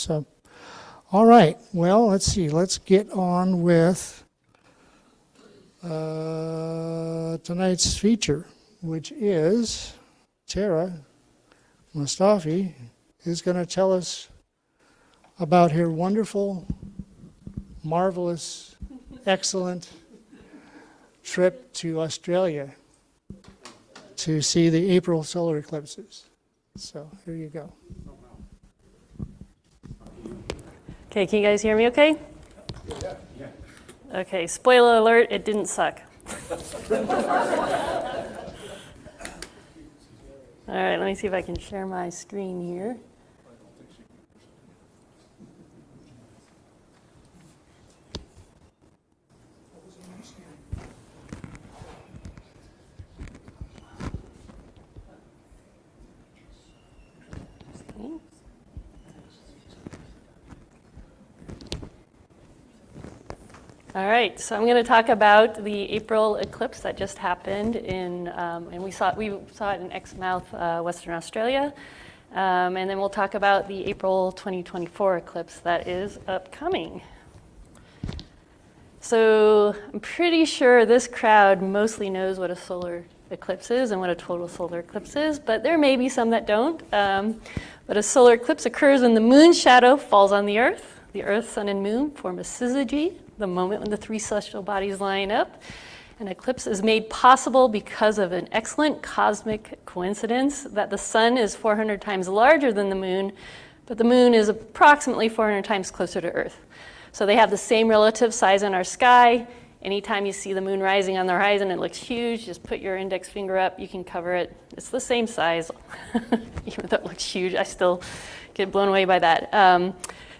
So, all right. Well, let's see. Let's get on with tonight's feature, which is Tara Mustafi is going to tell us about her wonderful, marvelous, excellent trip to Australia to see the April solar eclipses. So here you go. Okay, can you guys hear me okay? Yeah. Okay, spoiler alert, it didn't suck. All right, let me see if I can share my screen here. All right, so I'm going to talk about the April eclipse that just happened and we saw it in Exmouth, Western Australia, and then we'll talk about the April 2024 eclipse that is upcoming. So I'm pretty sure this crowd mostly knows what a solar eclipse is and what a total solar eclipse is, but there may be some that don't. But a solar eclipse occurs when the moon's shadow falls on the Earth. The Earth, Sun, and Moon form a syzygy, the moment when the three celestial bodies line up. An eclipse is made possible because of an excellent cosmic coincidence that the Sun is 400 times larger than the Moon, but the Moon is approximately 400 times closer to Earth. So they have the same relative size in our sky. Anytime you see the moon rising on the horizon, it looks huge. Just put your index finger up, you can cover it. It's the same size. Even though it looks huge, I still get blown away by that.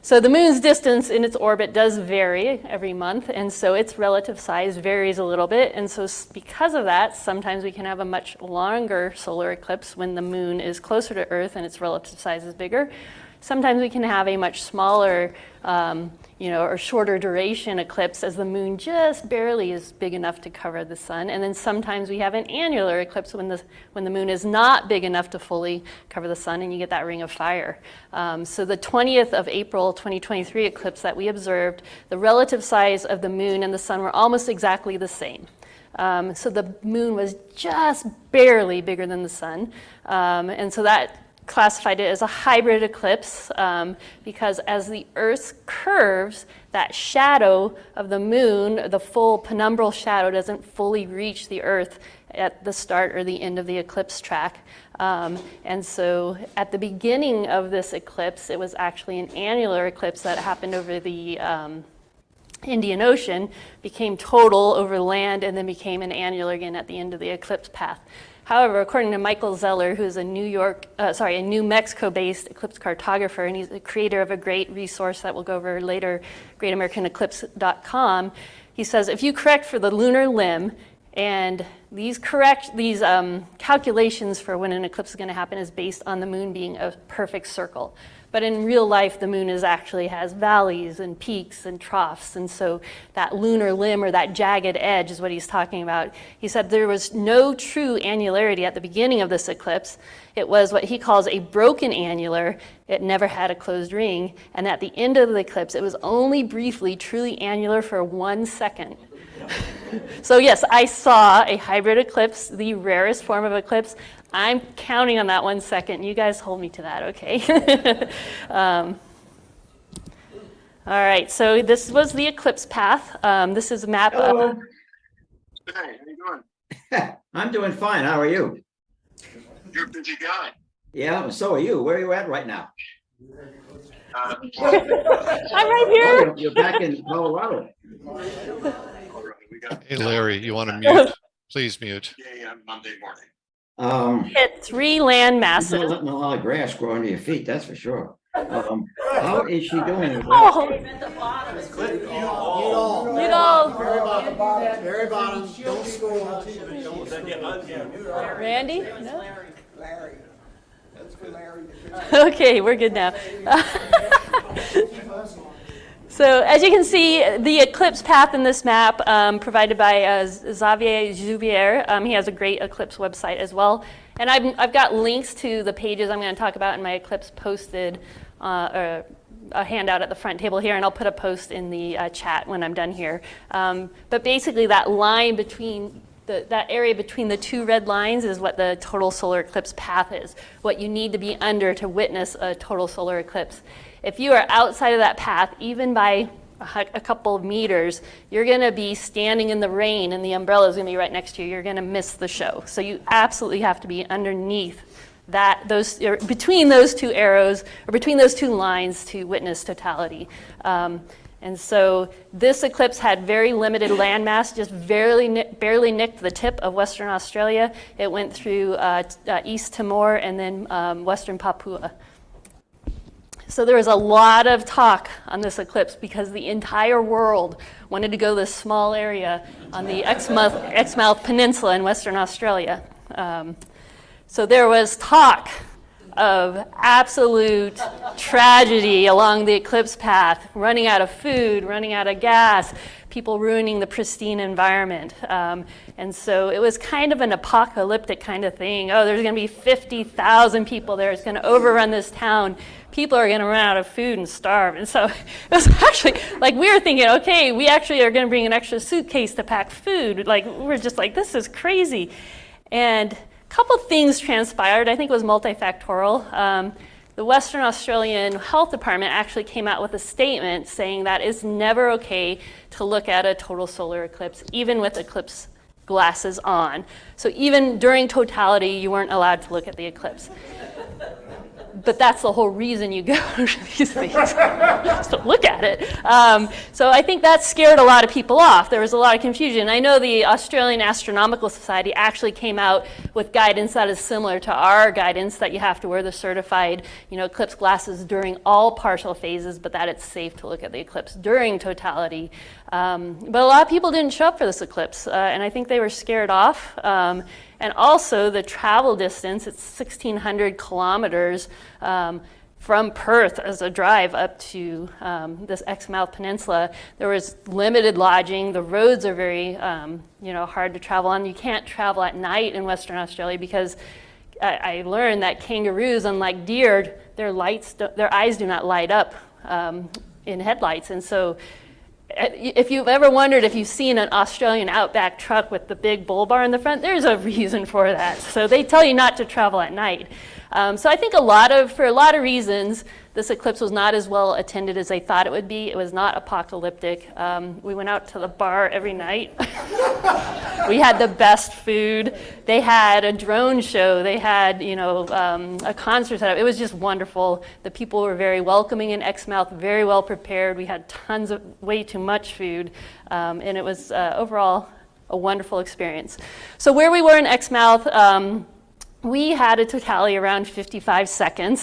So the moon's distance in its orbit does vary every month, and so its relative size varies a little bit. And so because of that, sometimes we can have a much longer solar eclipse when the moon is closer to Earth and its relative size is bigger. Sometimes we can have a much smaller, or shorter duration eclipse as the moon just barely is big enough to cover the sun. And then sometimes we have an annular eclipse when the moon is not big enough to fully cover the sun, and you get that ring of fire. So the 20th of April 2023 eclipse that we observed, the relative size of the moon and the sun were almost exactly the same. So the moon was just barely bigger than the sun. And so that classified it as a hybrid eclipse because as the Earth curves, that shadow of the moon, the full penumbral shadow, doesn't fully reach the Earth at the start or the end of the eclipse track. And so at the beginning of this eclipse, it was actually an annular eclipse that happened over the Indian Ocean, became total over land, and then became an annular again at the end of the eclipse path. However, according to Michael Zeller, who is a New Mexico-based eclipse cartographer, and he's the creator of a great resource that we'll go over later, greatamericaneclipse.com, he says, if you correct for the lunar limb, and these calculations for when an eclipse is going to happen is based on the moon being a perfect circle. But in real life, the moon actually has valleys and peaks and troughs. And so that lunar limb or that jagged edge is what he's talking about. He said there was no true annularity at the beginning of this eclipse. It was what he calls a broken annular. It never had a closed ring. And at the end of the eclipse, it was only briefly truly annular for 1 second. So yes, I saw a hybrid eclipse, the rarest form of eclipse. I'm counting on that 1 second. You guys hold me to that, okay? All right, so this was the eclipse path. This is a map Hello. of... Hey, how you doing? I'm doing fine. How are you? You're a busy guy. Yeah, so are you. Where are you at right now? I'm right here. Oh, you're back in Colorado. Hey, Larry, you want to mute? Please mute. Yeah, Monday morning. Hit 3 land You're masses. not letting a lot of grass grow under your feet, that's for sure. How is she doing? With that? Oh, You you know, Very bottom. Don't scroll. Randy? No? Okay, we're good now. So as you can see, the eclipse path in this map provided by Xavier Jouvier. He has a great eclipse website as well. And I've got links to the pages I'm going to talk about in my eclipse posted a handout at the front table here, and I'll put a post in the chat when I'm done here. But basically that line between that area between the two red lines is what the total solar eclipse path is, what you need to be under to witness a total solar eclipse. If you are outside of that path, even by a couple of meters, you're going to be standing in the rain and the umbrella is going to be right next to you. You're going to miss the show. So you absolutely have to be underneath between those two arrows, or between those two lines, to witness totality. And so this eclipse had very limited landmass, just barely nicked the tip of Western Australia. It went through East Timor and then Western Papua. So there was a lot of talk on this eclipse because the entire world wanted to go this small area on the Exmouth Peninsula in Western Australia. So there was talk of absolute tragedy along the eclipse path, running out of food, running out of gas, people ruining the pristine environment. And so it was kind of an apocalyptic kind of thing. Oh, there's going to be 50,000 people there. It's going to overrun this town. People are going to run out of food and starve. And so it was actually, like, we were thinking, okay, we actually are going to bring an extra suitcase to pack food. Like, we're just like, this is crazy. And a couple things transpired. I think it was multifactorial. The Western Australian Health Department actually came out with a statement saying that it's never okay to look at a total solar eclipse, even with eclipse glasses on. So even during totality, you weren't allowed to look at the eclipse. But that's the whole reason you go to these things, just to look at it. So I think that scared a lot of people off. There was a lot of confusion. I know the Australian Astronomical Society actually came out with guidance that is similar to our guidance, that you have to wear the certified, eclipse glasses during all partial phases, but that it's safe to look at the eclipse during totality. But a lot of people didn't show up for this eclipse, and I think they were scared off. And also the travel distance, it's 1,600 kilometers from Perth as a drive up to this Exmouth Peninsula. There was limited lodging. The roads are very, hard to travel on. You can't travel at night in Western Australia because I learned that kangaroos, unlike deer, their eyes do not light up in headlights. And so if you've ever wondered if you've seen an Australian Outback truck with the big bull bar in the front, there's a reason for that. So they tell you not to travel at night. So I think for a lot of reasons, this eclipse was not as well attended as they thought it would be. It was not apocalyptic. We went out to the bar every night. We had the best food. They had a drone show. They had, a concert set up. It was just wonderful. The people were very welcoming in Exmouth, very well prepared. We had way too much food. And it was overall a wonderful experience. So where we were in Exmouth, we had a totality around 55 seconds.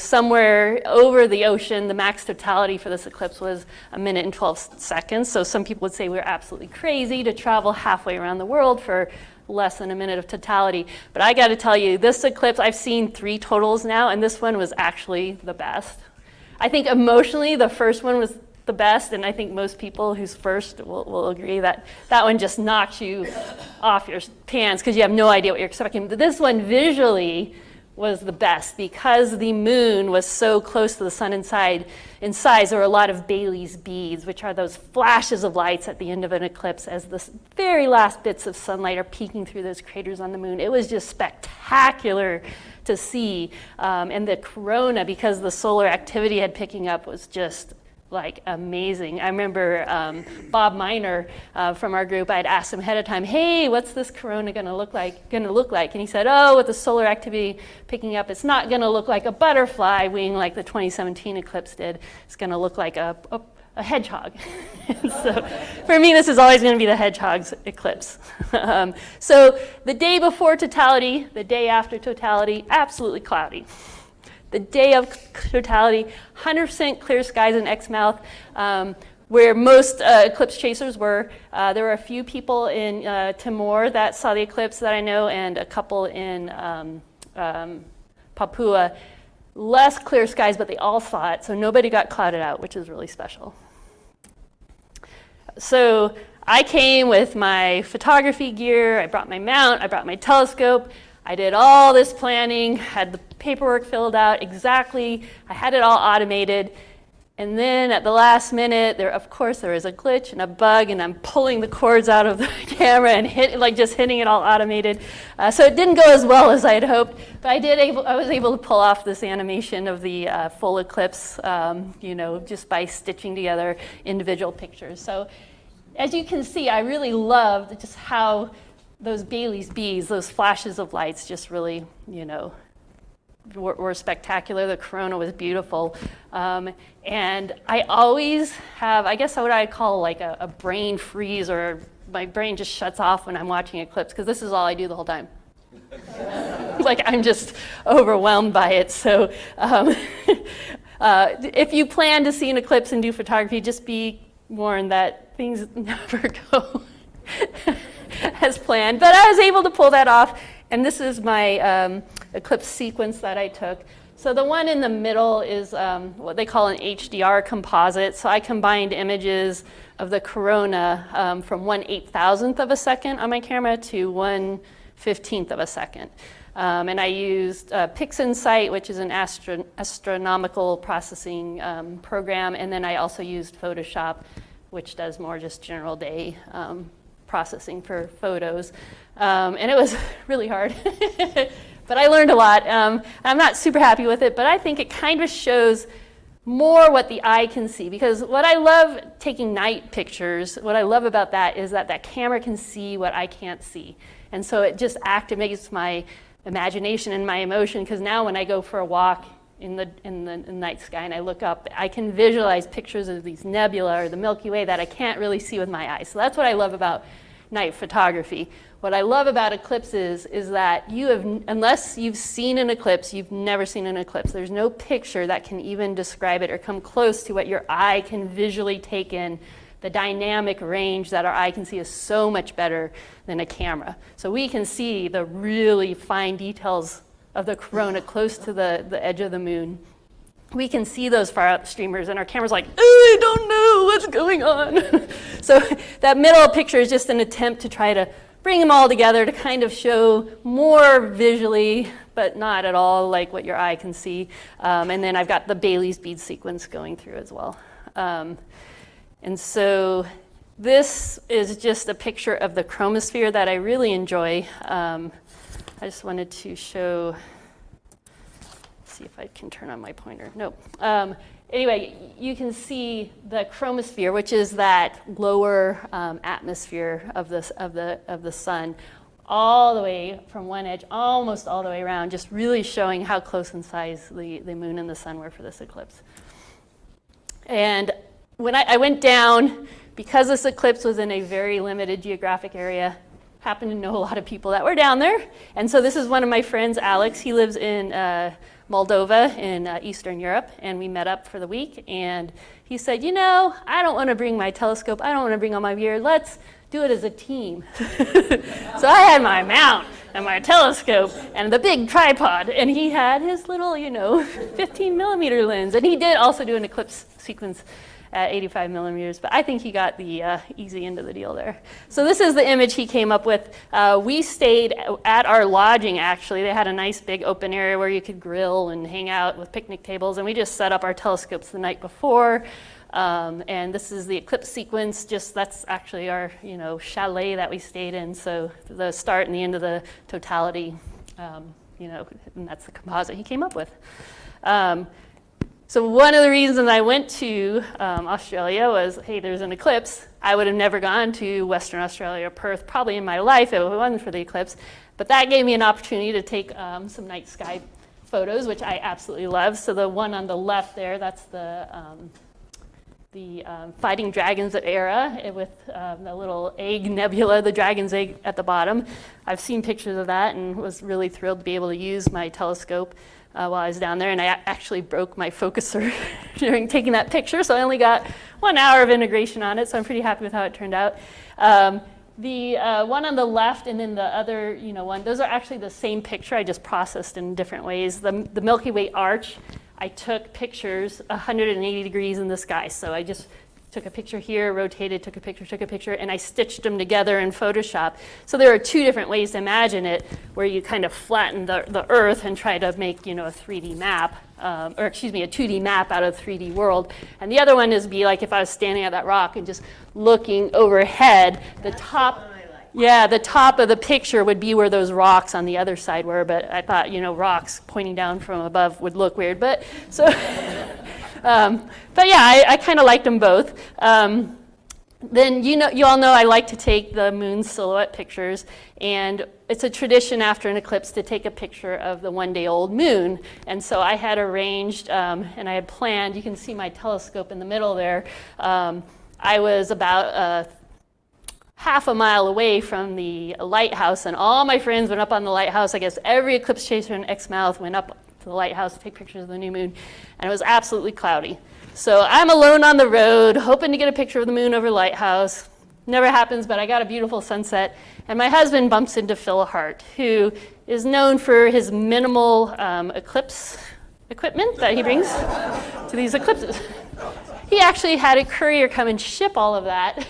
Somewhere over the ocean, the max totality for this eclipse was 1 minute and 12 seconds. So some people would say we're absolutely crazy to travel halfway around the world for less than a minute of totality. But I got to tell you, this eclipse, I've seen 3 totals now, and this one was actually the best. I think emotionally, the first one was the best, and I think most people who's first will agree that that one just knocks you off your pants because you have no idea what you're expecting. But this one visually was the best because the moon was so close to the sun in size. There were a lot of Bailey's beads, which are those flashes of lights at the end of an eclipse as the very last bits of sunlight are peeking through those craters on the moon. It was just spectacular to see. And the corona, because the solar activity had picking up, was just amazing. I remember Bob Miner from our group, I had asked him ahead of time, hey, what's this corona going to look like? And he said, with the solar activity picking up, it's not going to look like a butterfly wing like the 2017 eclipse did. It's going to look like a hedgehog. So for me, this is always going to be the hedgehog's eclipse. So the day before totality, the day after totality, absolutely cloudy. The day of totality, 100% clear skies in Exmouth, where most eclipse chasers were. There were a few people in Timor that saw the eclipse that I know, and a couple in Papua. Less clear skies, but they all saw it, so nobody got clouded out, which is really special. So I came with my photography gear, I brought my mount, I brought my telescope. I did all this planning, had the paperwork filled out exactly. I had it all automated. And then at the last minute, of course, there was a glitch and a bug, and I'm pulling the cords out of the camera and just hitting it all automated. So it didn't go as well as I had hoped, but I was able to pull off this animation of the full eclipse, just by stitching together individual pictures. So as you can see, I really loved just how those Bailey's beads, those flashes of lights, just really, were spectacular. The corona was beautiful. And I always have, I guess what I call like a brain freeze, or my brain just shuts off when I'm watching eclipse, because this is all I do the whole time. Like I'm just overwhelmed by it. So if you plan to see an eclipse and do photography, just be warned that things never go as planned. But I was able to pull that off. And this is my eclipse sequence that I took. So the one in the middle is what they call an HDR composite. So I combined images of the corona from 1/8,000th of a second on my camera to 1/15th of a second. And I used PixInsight, which is an astronomical processing program. And then I also used Photoshop, which does more just general day processing for photos. And it was really hard, but I learned a lot. I'm not super happy with it, but I think it kind of shows more what the eye can see, because what I love taking night pictures, what I love about that is that camera can see what I can't see. And so it just activates my imagination and my emotion, because now when I go for a walk in the night sky and I look up, I can visualize pictures of these nebula or the Milky Way that I can't really see with my eyes. So that's what I love about night photography. What I love about eclipses is that unless you've seen an eclipse, you've never seen an eclipse. There's no picture that can even describe it or come close to what your eye can visually take in. The dynamic range that our eye can see is so much better than a camera. So we can see the really fine details of the corona close to the edge of the moon. We can see those far out streamers, and our camera's like, I don't know what's going on. So that middle picture is just an attempt to try to bring them all together to kind of show more visually, but not at all like what your eye can see. And then I've got the Bailey's bead sequence going through as well. And so this is just a picture of the chromosphere that I really enjoy. I just wanted to show, see if I can turn on my pointer. Nope. Anyway, you can see the chromosphere, which is that lower atmosphere of the sun, all the way from one edge, almost all the way around, just really showing how close in size the moon and the sun were for this eclipse. And when I went down, because this eclipse was in a very limited geographic area, happened to know a lot of people that were down there. And so this is one of my friends, Alex. He lives in Moldova in Eastern Europe, and we met up for the week. And he said, I don't want to bring my telescope. I don't want to bring all my gear. Let's do it as a team. So I had my mount and my telescope and the big tripod, and he had his little, 15 millimeter lens. And he did also do an eclipse sequence at 85 millimeters, but I think he got the easy end of the deal there. So this is the image he came up with. We stayed at our lodging, actually. They had a nice big open area where you could grill and hang out with picnic tables, and we just set up our telescopes the night before. And this is the eclipse sequence. That's actually our, chalet that we stayed in. So the start and the end of the totality, and that's the composite he came up with. So one of the reasons I went to Australia was, hey, there's an eclipse. I would have never gone to Western Australia or Perth probably in my life if it wasn't for the eclipse. But that gave me an opportunity to take some night sky photos, which I absolutely love. So the one on the left there, that's the Fighting Dragons era with the little egg nebula, the dragon's egg at the bottom. I've seen pictures of that and was really thrilled to be able to use my telescope while I was down there, and I actually broke my focuser during taking that picture, so I only got 1 hour of integration on it, so I'm pretty happy with how it turned out. The one on the left and then the other one, those are actually the same picture, I just processed in different ways. The Milky Way arch, I took pictures 180 degrees in the sky, so I just took a picture here, rotated, took a picture, and I stitched them together in Photoshop. So there are two different ways to imagine it, where you kind of flatten the Earth and try to make, a 3D map, a 2D map out of the 3D world. And the other one is be like if I was standing at that rock and just looking overhead, the top of the picture would be where those rocks on the other side were, but I thought, rocks pointing down from above would look weird. But so, but yeah, I kind of liked them both. Then you all know I like to take the moon silhouette pictures, and it's a tradition after an eclipse to take a picture of the one-day-old moon. And so I had arranged, and I had planned, you can see my telescope in the middle there. I was about half a mile away from the lighthouse, and all my friends went up on the lighthouse. I guess every eclipse chaser in Exmouth went up to the lighthouse to take pictures of the new moon, and it was absolutely cloudy. So I'm alone on the road, hoping to get a picture of the moon over the lighthouse. Never happens, but I got a beautiful sunset, and my husband bumps into Phil Hart, who is known for his minimal eclipse equipment that he brings to these eclipses. He actually had a courier come and ship all of that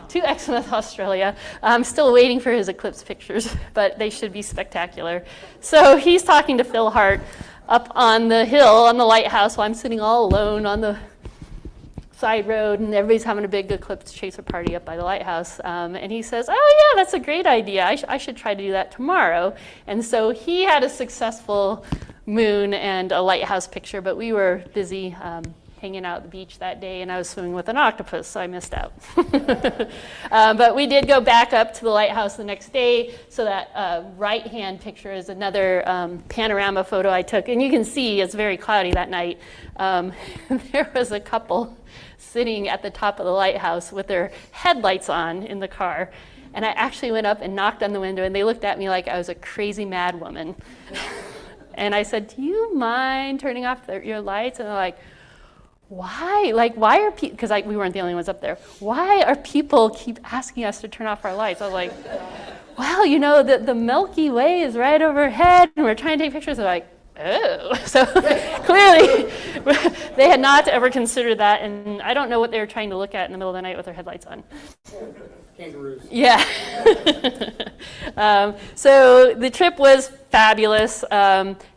to Exmouth, Australia. I'm still waiting for his eclipse pictures, but they should be spectacular. So he's talking to Phil Hart up on the hill on the lighthouse while I'm sitting all alone on the side road, and everybody's having a big eclipse chaser party up by the lighthouse. And he says, oh yeah, that's a great idea. I should try to do that tomorrow. And so he had a successful moon and a lighthouse picture, but we were busy hanging out at the beach that day, and I was swimming with an octopus, so I missed out. But we did go back up to the lighthouse the next day, so that right-hand picture is another panorama photo I took, and you can see it's very cloudy that night. There was a couple sitting at the top of the lighthouse with their headlights on in the car, and I actually went up and knocked on the window, and they looked at me like I was a crazy mad woman. And I said, do you mind turning off your lights? And they're like, why? Like, why are people, because we weren't the only ones up there, why are people keep asking us to turn off our lights? I was like, well, the Milky Way is right overhead, and we're trying to take pictures. They're like, oh. So clearly, they had not ever considered that, and I don't know what they were trying to look at in the middle of the night with their headlights on. Kangaroos. Yeah. So the trip was fabulous.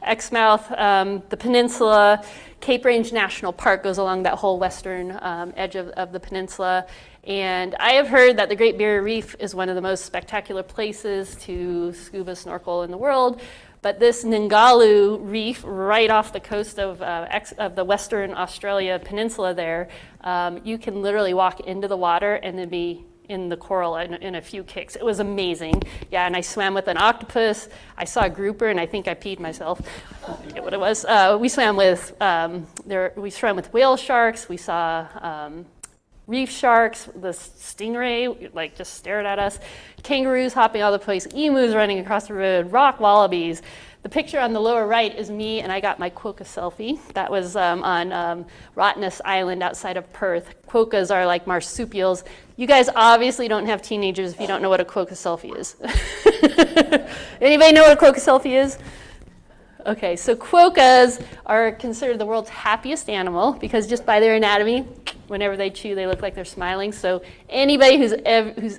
Exmouth, the peninsula, Cape Range National Park goes along that whole western edge of the peninsula. And I have heard that the Great Barrier Reef is one of the most spectacular places to scuba snorkel in the world. But this Ningaloo Reef, right off the coast of the Western Australia peninsula there, you can literally walk into the water and then be in the coral in a few kicks. It was amazing. Yeah, and I swam with an octopus. I saw a grouper, and I think I peed myself. I forget what it was. We swam with whale sharks. We saw reef sharks. The stingray just stared at us. Kangaroos hopping all over the place. Emus running across the road. Rock wallabies. The picture on the lower right is me, and I got my quokka selfie. That was on Rottnest Island outside of Perth. Quokkas are like marsupials. You guys obviously don't have teenagers if you don't know what a quokka selfie is. Anybody know what a quokka selfie is? Okay, so quokkas are considered the world's happiest animal because just by their anatomy, whenever they chew, they look like they're smiling. So anybody who's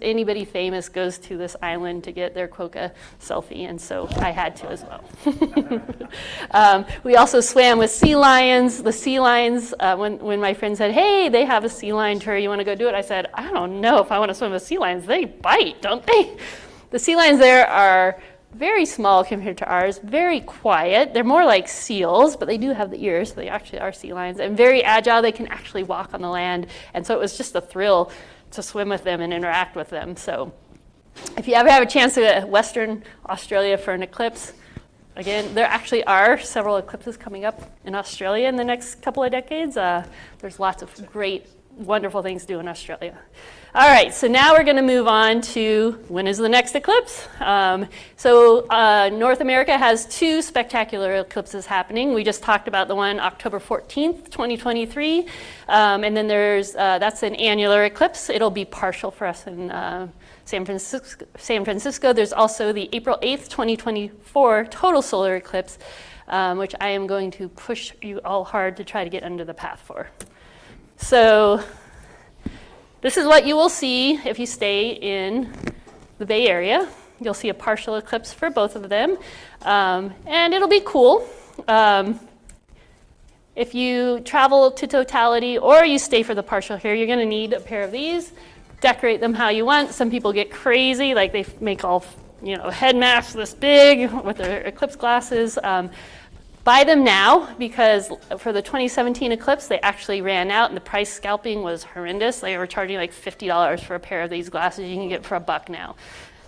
anybody famous goes to this island to get their quokka selfie, and so I had to as well. We also swam with sea lions. The sea lions, when my friend said, hey, they have a sea lion tour, you want to go do it? I said, I don't know if I want to swim with sea lions. They bite, don't they? The sea lions there are very small compared to ours, very quiet. They're more like seals, but they do have the ears, so they actually are sea lions, and very agile. They can actually walk on the land, and so it was just a thrill to swim with them and interact with them. So if you ever have a chance to go to Western Australia for an eclipse, again, there actually are several eclipses coming up in Australia in the next couple of decades. There's lots of great, wonderful things to do in Australia. All right, so now we're going to move on to when is the next eclipse. North America has two spectacular eclipses happening. We just talked about the one October 14th, 2023. And then that's an annular eclipse. It'll be partial for us in San Francisco. There's also the April 8th, 2024 total solar eclipse, which I am going to push you all hard to try to get under the path for. So this is what you will see if you stay in the Bay Area. You'll see a partial eclipse for both of them, and it'll be cool. If you travel to totality or you stay for the partial here, you're going to need a pair of these. Decorate them how you want. Some people get crazy, like they make all, head masks this big with their eclipse glasses. Buy them now, because for the 2017 eclipse, they actually ran out and the price scalping was horrendous. They were charging like $50 for a pair of these glasses. You can get for $1 now.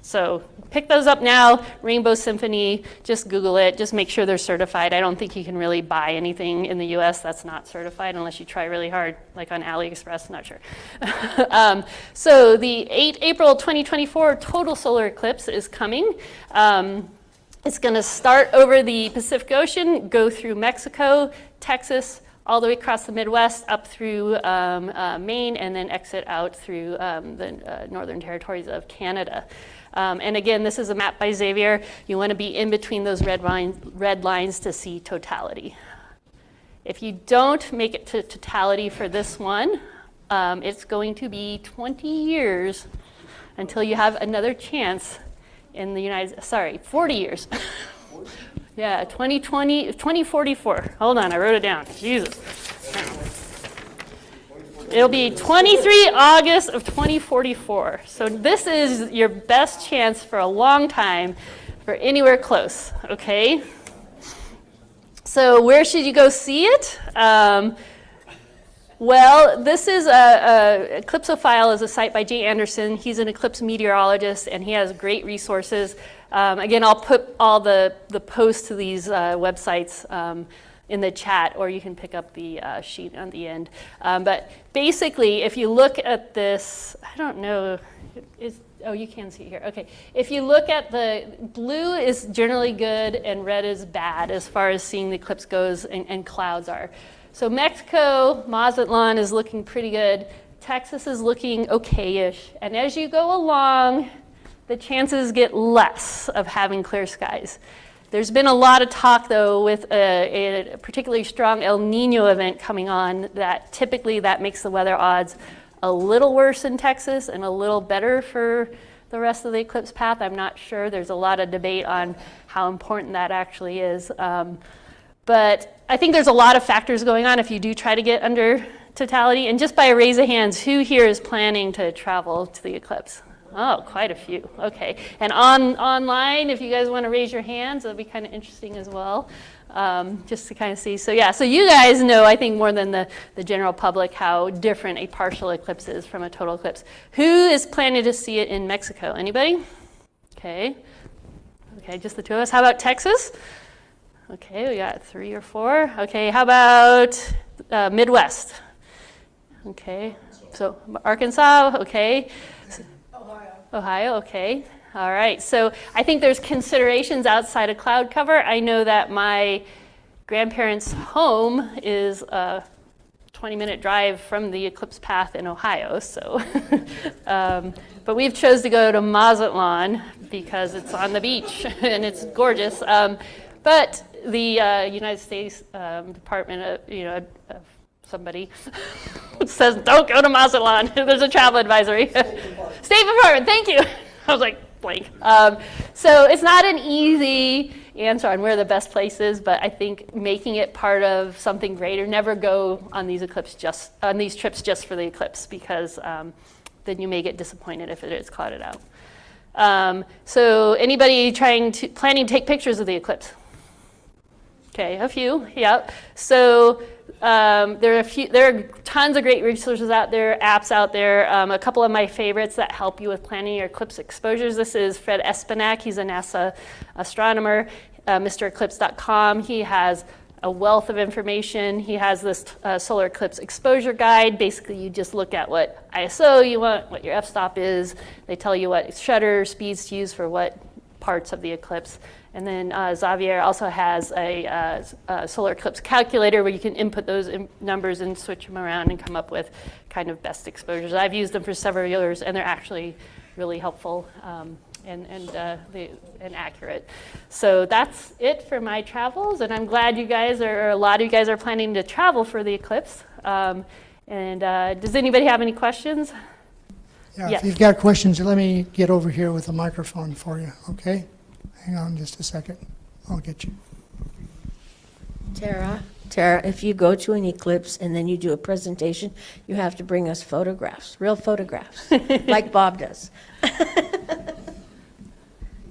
So pick those up now. Rainbow Symphony, just Google it. Just make sure they're certified. I don't think you can really buy anything in the US that's not certified unless you try really hard, like on AliExpress, not sure. So the April 2024 total solar eclipse is coming. It's going to start over the Pacific Ocean, go through Mexico, Texas, all the way across the Midwest, up through Maine, and then exit out through the Northern Territories of Canada. And again, this is a map by Xavier. You want to be in between those red lines to see totality. If you don't make it to totality for this one, it's going to be 20 years until you have another chance in the 40 years. Yeah, 2044. Hold on, I wrote it down. Jesus. It'll be 23 August of 2044. So this is your best chance for a long time for anywhere close, okay? So where should you go see it? Well, this is Eclipsophile is a site by Jay Anderson. He's an eclipse meteorologist, and he has great resources. Again, I'll put all the posts to these websites in the chat, or you can pick up the sheet on the end. But basically, if you look at this, I don't know, oh, you can see it here. Okay, if you look at the blue is generally good and red is bad as far as seeing the eclipse goes and clouds are. So Mexico, Mazatlan is looking pretty good. Texas is looking okay-ish. And as you go along, the chances get less of having clear skies. There's been a lot of talk, though, with a particularly strong El Nino event coming on that typically that makes the weather odds a little worse in Texas and a little better for the rest of the eclipse path. I'm not sure. There's a lot of debate on how important that actually is. But I think there's a lot of factors going on if you do try to get under totality. And just by a raise of hands, who here is planning to travel to the eclipse? Oh, quite a few. Okay. And online, if you guys want to raise your hands, that'll be kind of interesting as well, just to kind of see. So yeah, so you guys know, I think more than the general public, how different a partial eclipse is from a total eclipse. Who is planning to see it in Mexico? Anybody? Okay. Okay, just the two of us. How about Texas? Okay, we got 3 or 4. Okay, how about Midwest? Okay, so Arkansas, okay. Ohio, okay. All right, so I think there's considerations outside of cloud cover. I know that my grandparents' home is a 20-minute drive from the eclipse path in Ohio, so. But we've chose to go to Mazatlan because it's on the beach and it's gorgeous. But the United States Department of, somebody says, don't go to Mazatlan. There's a travel advisory. State Department, thank you. I was like, blank. So it's not an easy answer on where the best place is, but I think making it part of something greater. Never go on these trips just for the eclipse, because then you may get disappointed if it is clouded out. So anybody planning to take pictures of the eclipse? Okay, a few, yeah. So there are tons of great resources out there, apps out there. A couple of my favorites that help you with planning your eclipse exposures. This is Fred Espenak. He's a NASA astronomer, MrEclipse.com. He has a wealth of information. He has this solar eclipse exposure guide. Basically, you just look at what ISO you want, what your f-stop is. They tell you what shutter speeds to use for what parts of the eclipse. And then Xavier also has a solar eclipse calculator where you can input those numbers and switch them around and come up with kind of best exposures. I've used them for several years, and they're actually really helpful and accurate. So that's it for my travels, and I'm glad you guys a lot of you guys are planning to travel for the eclipse. Does anybody have any questions? Yeah, Yes. if you've got questions, let me get over here with a microphone for you, okay? Hang on just a second. I'll get you. Tara, if you go to an eclipse and then you do a presentation, you have to bring us photographs, real photographs, like Bob does.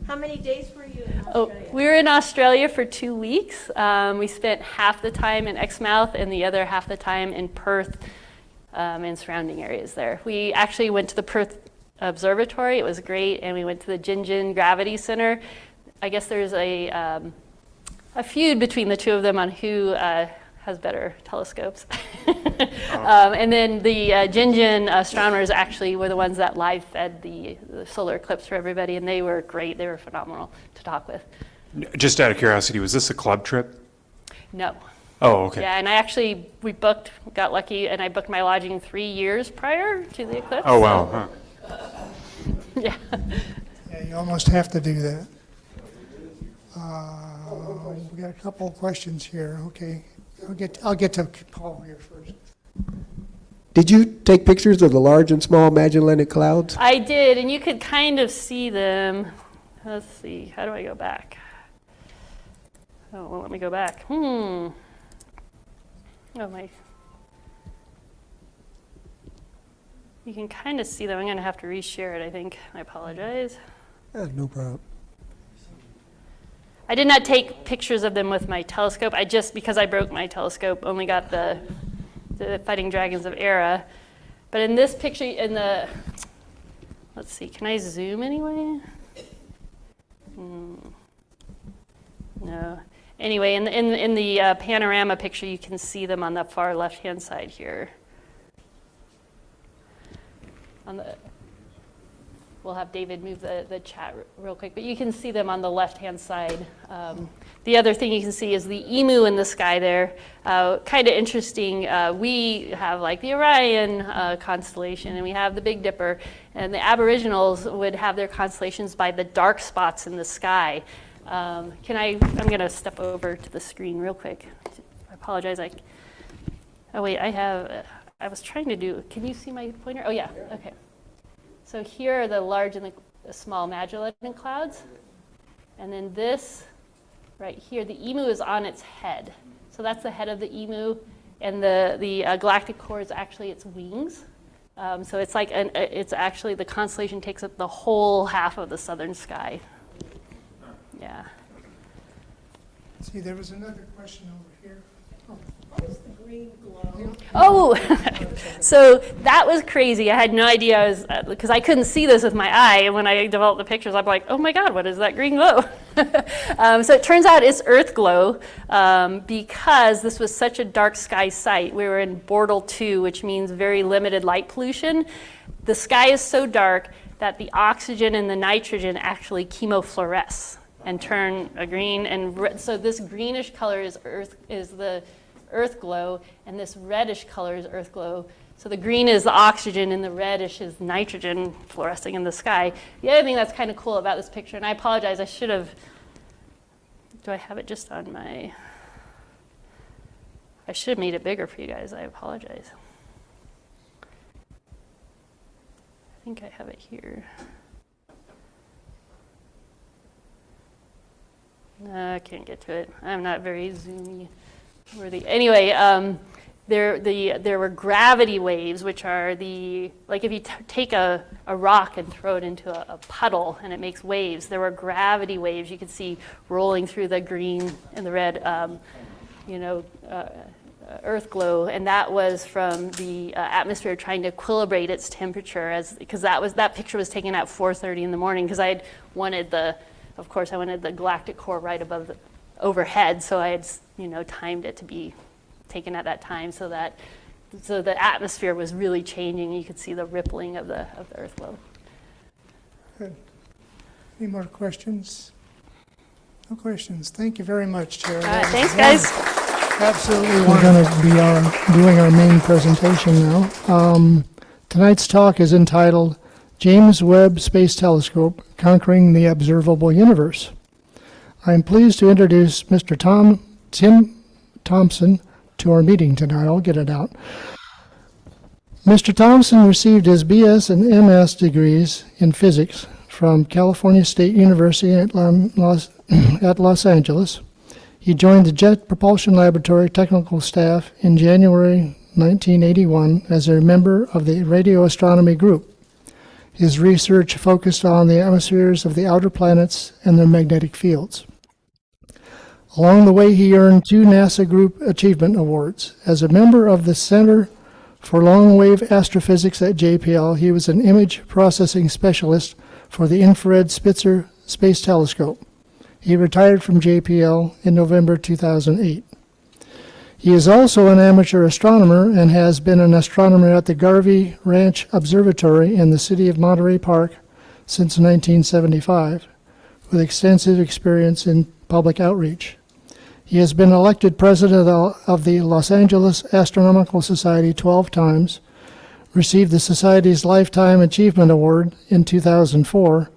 How many days were you in Oh, Australia? we were in Australia for 2 weeks. We spent half the time in Exmouth and the other half the time in Perth and surrounding areas there. We actually went to the Perth Observatory. It was great, and we went to the Gingin Gravity Center. I guess there's a feud between the two of them on who has better telescopes. And then the Gingin astronomers actually were the ones that live fed the solar eclipse for everybody, and they were great. They were phenomenal to talk with. Just out of curiosity, was this a club trip? No. Oh, okay. Yeah, and we got lucky, and I booked my lodging 3 years prior to the eclipse. Oh, wow. Huh. Yeah. Yeah, you almost have to do that. We got a couple of questions here, okay. I'll get to Paul here first. Did you take pictures of the large and small Magellaниc clouds? I did, and you could kind of see them. Let's see, how do I go back? Oh, well, let me go back. Oh, my. You can kind of see them. I'm going to have to reshare it, I think. I apologize. No problem. I did not take pictures of them with my telescope. I just, because I broke my telescope, only got the Fighting Dragons of Era. But in this picture, let's see, can I zoom anyway? No. Anyway, in the panorama picture, you can see them on the far left-hand side here. We'll have David move the chat real quick, but you can see them on the left-hand side. The other thing you can see is the emu in the sky there. Kind of interesting. We have like the Orion constellation, and we have the Big Dipper, and the Aboriginals would have their constellations by the dark spots in the sky. I'm going to step over to the screen real quick. I apologize. Oh wait, I was trying to do, can you see my pointer? Oh yeah, okay. So here are the large and the small Magellanic clouds. And then this right here, the emu is on its head. So that's the head of the emu. And the galactic core is actually its wings. So it's like, it's actually, the constellation takes up the whole half of the southern sky. Yeah. See, there was another question over here. What is the green glow? Oh, so that was crazy. I had no idea because I couldn't see this with my eye. And when I developed the pictures, I'm like, oh my God, what is that green glow? So it turns out it's Earth glow because this was such a dark sky site. We were in Bortle 2, which means very limited light pollution. The sky is so dark that the oxygen and the nitrogen actually chemofluoresce and turn a green. And so this greenish color is the Earth glow, and this reddish color is Earth glow. So the green is the oxygen, and the reddish is nitrogen fluorescing in the sky. The other thing that's kind of cool about this picture, and I apologize, I should have, do I have it just on my, I should have made it bigger for you guys, I apologize. I think I have it here. No, I can't get to it. I'm not very zoomy worthy. Anyway, there were gravity waves, which are like if you take a rock and throw it into a puddle and it makes waves, there were gravity waves you could see rolling through the green and the red, Earth glow, and that was from the atmosphere trying to equilibrate its temperature, because that picture was taken at 4:30 in the morning, because I wanted the galactic core right above overhead, so I had timed it to be taken at that time, so the atmosphere was really changing. You could see the rippling of the Earth glow. Good. Any more questions? No questions. Thank you very much, Chair. All right, thanks, guys. Absolutely. We're going to be doing our main presentation now. Tonight's talk is entitled James Webb Space Telescope, Conquering the Observable Universe. I am pleased to introduce Mr. Tim Thompson to our meeting tonight. I'll get it out. Mr. Thompson received his BS and MS degrees in physics from California State University at Los Angeles. He joined the Jet Propulsion Laboratory technical staff in January 1981 as a member of the radio astronomy group. His research focused on the atmospheres of the outer planets and their magnetic fields. Along the way, he earned 2 NASA Group Achievement Awards. As a member of the Center for Long-Wave Astrophysics at JPL, he was an image processing specialist for the Infrared Spitzer Space Telescope. He retired from JPL in November 2008. He is also an amateur astronomer and has been an astronomer at the Garvey Ranch Observatory in the city of Monterey Park since 1975, with extensive experience in public outreach. He has been elected president of the Los Angeles Astronomical Society 12 times, received the Society's Lifetime Achievement Award in 2004,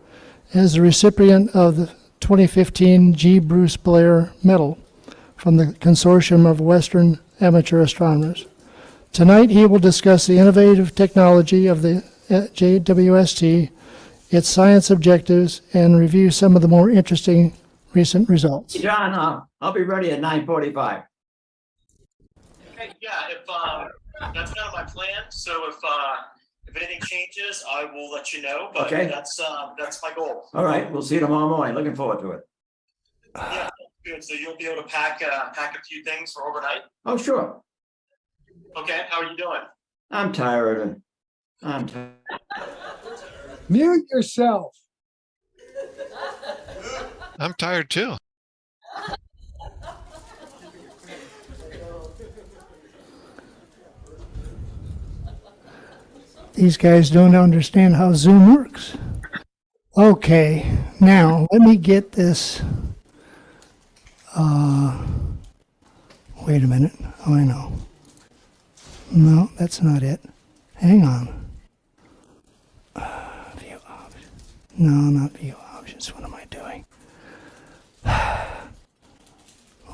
and is the recipient of the 2015 G. Bruce Blair Medal from the Consortium of Western Amateur Astronomers. Tonight, he will discuss the innovative technology of the JWST, its science objectives, and review some of the more interesting recent results. John, I'll be ready at 9:45. Okay, yeah, if that's kind of my plan. So if anything changes, I will let you know. But Okay. that's my goal. All right, we'll see you tomorrow morning. Looking forward to it. Yeah, good. So you'll be able to pack a few things for overnight. Oh, sure. Okay, how are you doing? I'm tired. I'm tired. Mute yourself. I'm tired too. These guys don't understand how Zoom works. Okay, now let me get this. Wait a minute. Oh, I know. No, that's not it. Hang on. View options. No, not view options. What am I doing?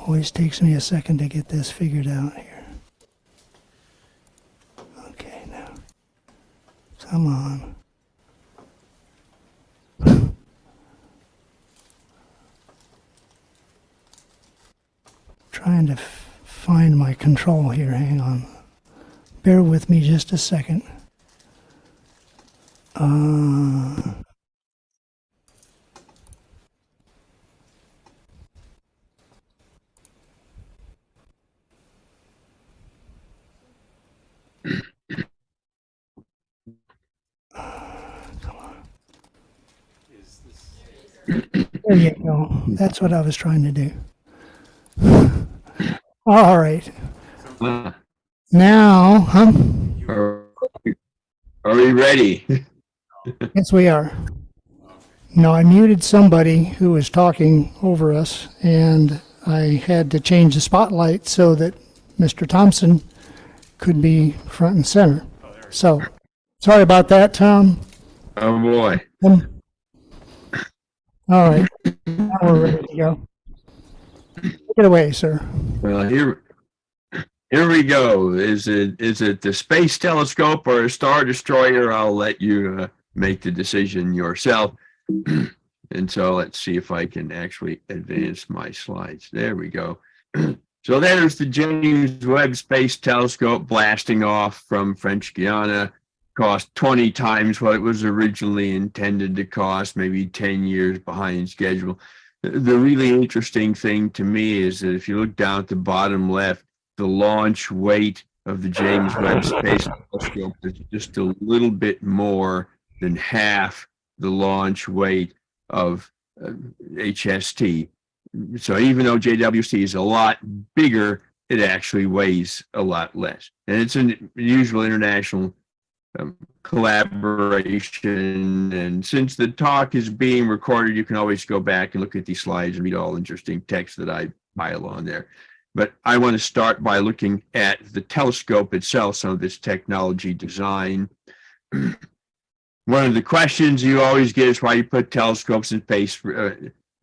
Always takes me a second to get this figured out here. Okay, now. Come on. Trying to find my control here. Hang on. Bear with me just a second. Come on. There you go. That's what I was trying to do. All right. Now, huh? Are we ready? Yes, we are. No, I muted somebody who was talking over us, and I had to change the spotlight so that Mr. Thompson could be front and center. So, sorry about that, Tom. Oh, boy. All right. Now we're ready to go. Take it away, sir. Well, here we go. Is it the space telescope or a star destroyer? I'll let you make the decision yourself. And so let's see if I can actually advance my slides. There we go. So there's the James Webb Space Telescope blasting off from French Guiana. Cost 20 times what it was originally intended to cost, maybe 10 years behind schedule. The really interesting thing to me is that if you look down at the bottom left, the launch weight of the James Webb Space Telescope is just a little bit more than half the launch weight of HST. So even though JWST is a lot bigger, it actually weighs a lot less. And it's an unusual international collaboration. And since the talk is being recorded, you can always go back and look at these slides and read all interesting text that I pile on there. But I want to start by looking at the telescope itself, some of its technology design. One of the questions you always get is why you put telescopes in space.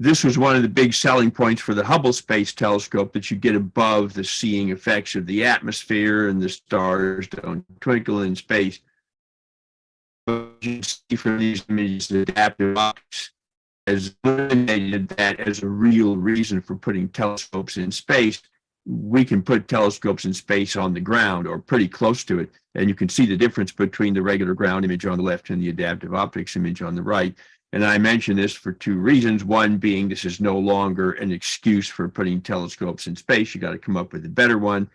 this was one of the big selling points for the Hubble Space Telescope, that you get above the seeing effects of the atmosphere and the stars don't twinkle in space. But you see from these images, adaptive optics has eliminated that as a real reason for putting telescopes in space. We can put telescopes in space on the ground or pretty close to it, and you can see the difference between the regular ground image on the left and the adaptive optics image on the right. And I mention this for two reasons. One being this is no longer an excuse for putting telescopes in space. You got to come up with a better one.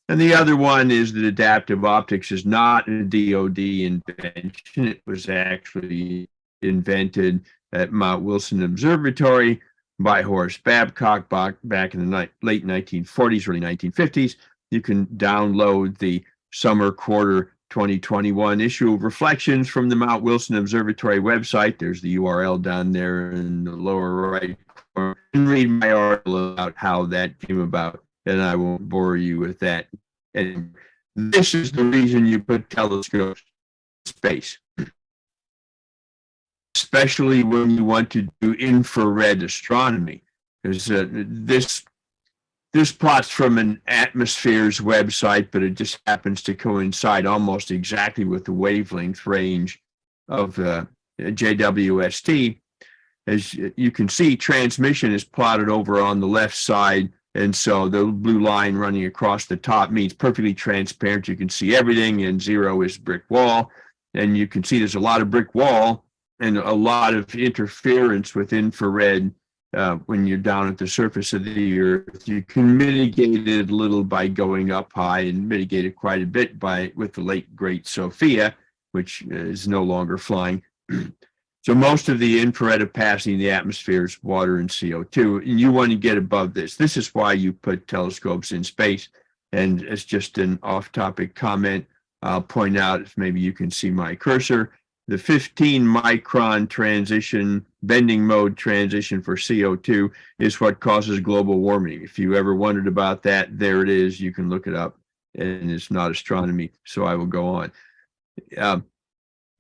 And the other one is that adaptive optics is not a DoD invention. It was actually invented at Mount Wilson Observatory by Horace Babcock back in the late 1940s, early 1950s. You can download the summer quarter 2021 issue of Reflections from the Mount Wilson Observatory website. There's the URL down there in the lower right corner. And read my article about how that came about, and I won't bore you with that. And this is the reason you put telescopes in space, especially when you want to do infrared astronomy, because this plot's from an Atmospheres website, but it just happens to coincide almost exactly with the wavelength range of JWST. As you can see, transmission is plotted over on the left side, and so the blue line running across the top means perfectly transparent. You can see everything, and 0 is brick wall. And you can see there's a lot of brick wall and a lot of interference with infrared. When you're down at the surface of the Earth, you can mitigate it a little by going up high, and mitigate it quite a bit with the late great Sophia, which is no longer flying. So most of the infrared passing in the atmosphere is water and CO2, and you want to get above this. This is why you put telescopes in space. And it's just an off-topic comment. I'll point out, if maybe you can see my cursor, the 15 micron transition, bending mode transition for CO2 is what causes global warming. If you ever wondered about that, there it is. You can look it up, and it's not astronomy, so I will go on.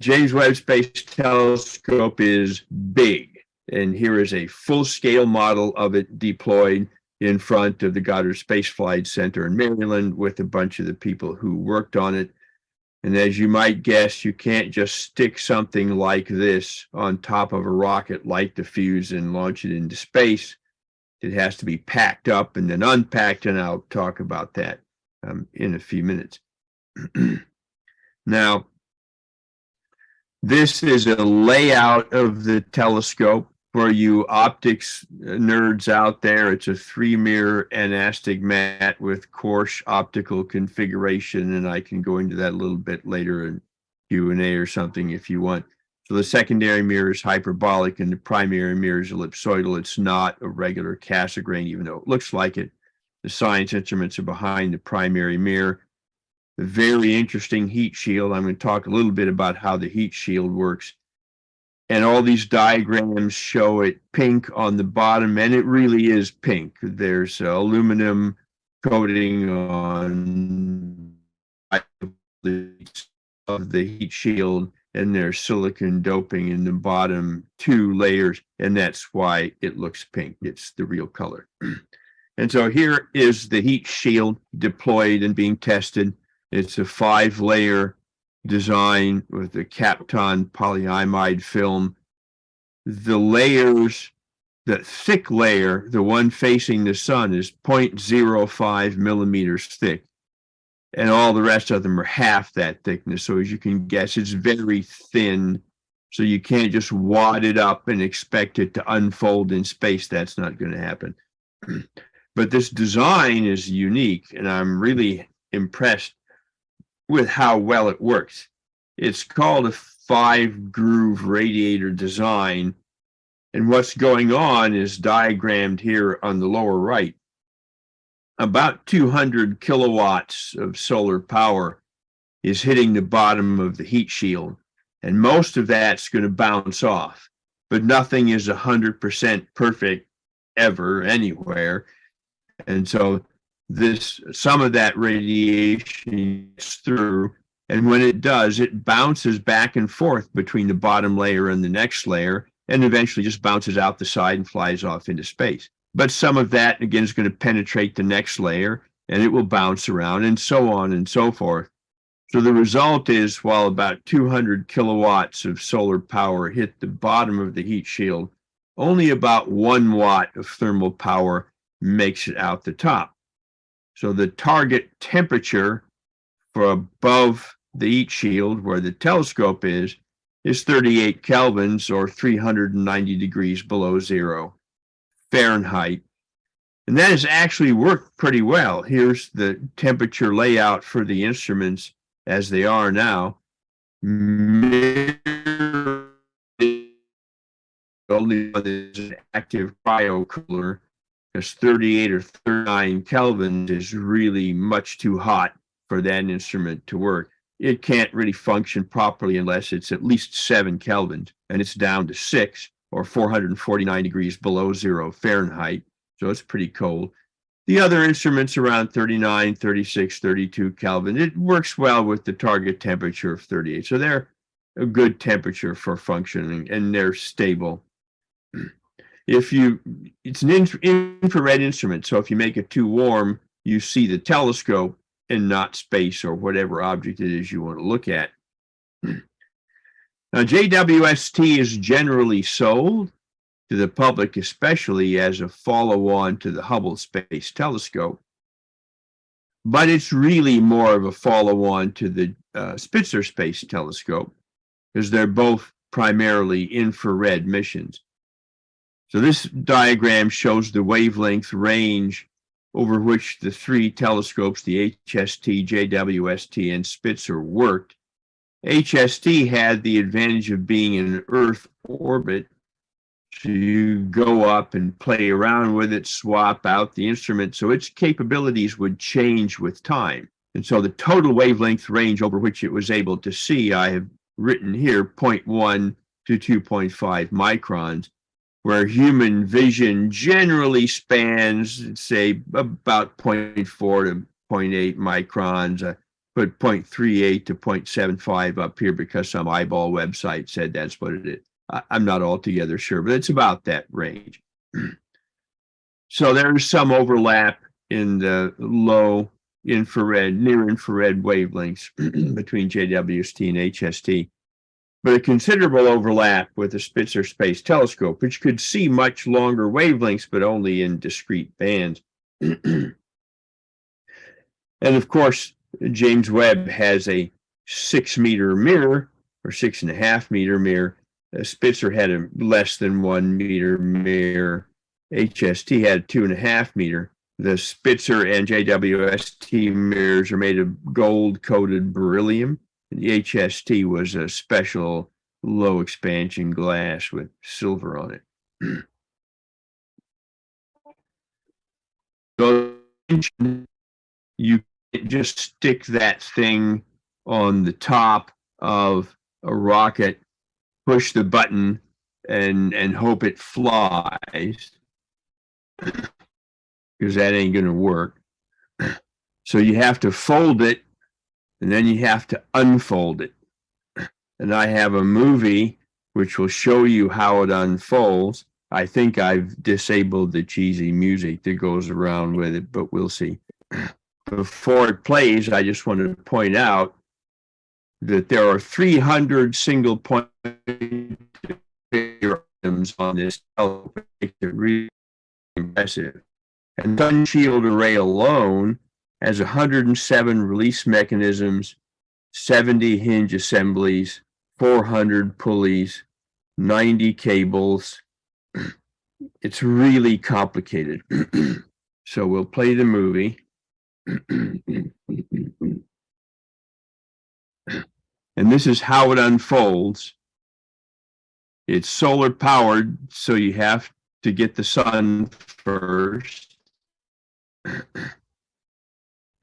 James Webb Space Telescope is big, and here is a full-scale model of it deployed in front of the Goddard Space Flight Center in Maryland with a bunch of the people who worked on it. And as you might guess, you can't just stick something like this on top of a rocket, light the fuse, and launch it into space. It has to be packed up and then unpacked, and I'll talk about that in a few minutes. Now, this is a layout of the telescope. For you optics nerds out there, it's a 3-mirror anastigmat with coarse optical configuration, and I can go into that a little bit later in Q&A or something if you want. So the secondary mirror is hyperbolic, and the primary mirror is ellipsoidal. It's not a regular Cassegrain, even though it looks like it. The science instruments are behind the primary mirror. The very interesting heat shield. I'm going to talk a little bit about how the heat shield works. And all these diagrams show it pink on the bottom, and it really is pink. There's aluminum coating on of the heat shield, and there's silicon doping in the bottom 2 layers, and that's why it looks pink. It's the real color. And so here is the heat shield deployed and being tested. It's a 5-layer design with the Kapton polyimide film. The layers, the thick layer, the one facing the sun, is 0.05 millimeters thick, and all the rest of them are half that thickness. So as you can guess, it's very thin, so you can't just wad it up and expect it to unfold in space. That's not going to happen. But this design is unique, and I'm really impressed with how well it works. It's called a 5-groove radiator design, and what's going on is diagrammed here on the lower right. About 200 kilowatts of solar power is hitting the bottom of the heat shield, and most of that's going to bounce off, but nothing is 100% perfect ever, anywhere. And so some of that radiation gets through, and when it does, it bounces back and forth between the bottom layer and the next layer, and eventually just bounces out the side and flies off into space. But some of that, again, is going to penetrate the next layer, and it will bounce around, and so on and so forth. So the result is, while about 200 kilowatts of solar power hit the bottom of the heat shield, only about 1 watt of thermal power makes it out the top. So the target temperature for above the heat shield, where the telescope is 38 kelvins, or 390 degrees below zero Fahrenheit. And that has actually worked pretty well. Here's the temperature layout for the instruments as they are now. Only one is an active cryocooler, because 38 or 39 Kelvin is really much too hot for that instrument to work. It can't really function properly unless it's at least 7 Kelvin, and it's down to 6, or 449 degrees below zero Fahrenheit. So it's pretty cold. The other instruments around 39, 36, 32 Kelvin. It works well with the target temperature of 38. So they're a good temperature for functioning, and they're stable. It's an infrared instrument. So if you make it too warm, you see the telescope and not space or whatever object it is you want to look at. Now, JWST is generally sold to the public, especially as a follow-on to the Hubble Space Telescope. But it's really more of a follow-on to the Spitzer Space Telescope, because they're both primarily infrared missions. So this diagram shows the wavelength range over which the 3 telescopes, the HST, JWST, and Spitzer, worked. HST had the advantage of being in Earth orbit, so you go up and play around with it, swap out the instrument, so its capabilities would change with time. And so the total wavelength range over which it was able to see, I have written here, 0.1 to 2.5 microns, where human vision generally spans, say, about 0.4 to 0.8 microns. Put 0.38 to 0.75 up here because some eyeball website said that's what it is. I'm not altogether sure, but it's about that range. So there's some overlap in the low infrared, near infrared wavelengths between JWST and HST, but a considerable overlap with the Spitzer Space Telescope, which could see much longer wavelengths, but only in discrete bands. And of course, James Webb has a 6-meter mirror, or 6.5-meter mirror. Spitzer had a less than 1-meter mirror. HST had a 2.5-meter. The Spitzer and JWST mirrors are made of gold-coated beryllium. The HST was a special low expansion glass with silver on it. So you just stick that thing on the top of a rocket, push the button, and hope it flies, because that ain't going to work. So you have to fold it, and then you have to unfold it. And I have a movie which will show you how it unfolds. I think I've disabled the cheesy music that goes around with it, but we'll see. Before it plays, I just want to point out that there are 300 single point items on this telescope. It's really impressive. And sunshield array alone has 107 release mechanisms, 70 hinge assemblies, 400 pulleys, 90 cables. It's really complicated. So we'll play the movie. And this is how it unfolds. It's solar powered, so you have to get the sun first.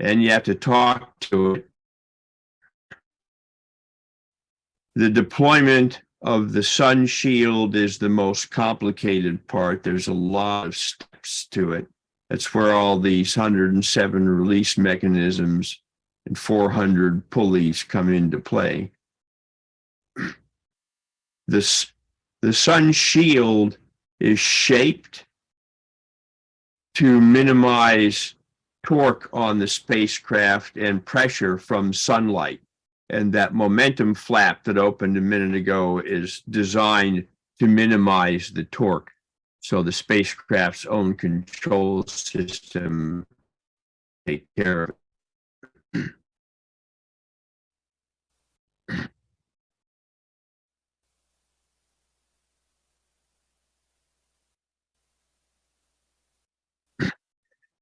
And you have to talk to it. The deployment of the sun shield is the most complicated part. There's a lot of steps to it. That's where all these 107 release mechanisms and 400 pulleys come into play. The The sun shield is shaped to minimize torque on the spacecraft and pressure from sunlight. And that momentum flap that opened a minute ago is designed to minimize the torque. So the spacecraft's own control system take care of it.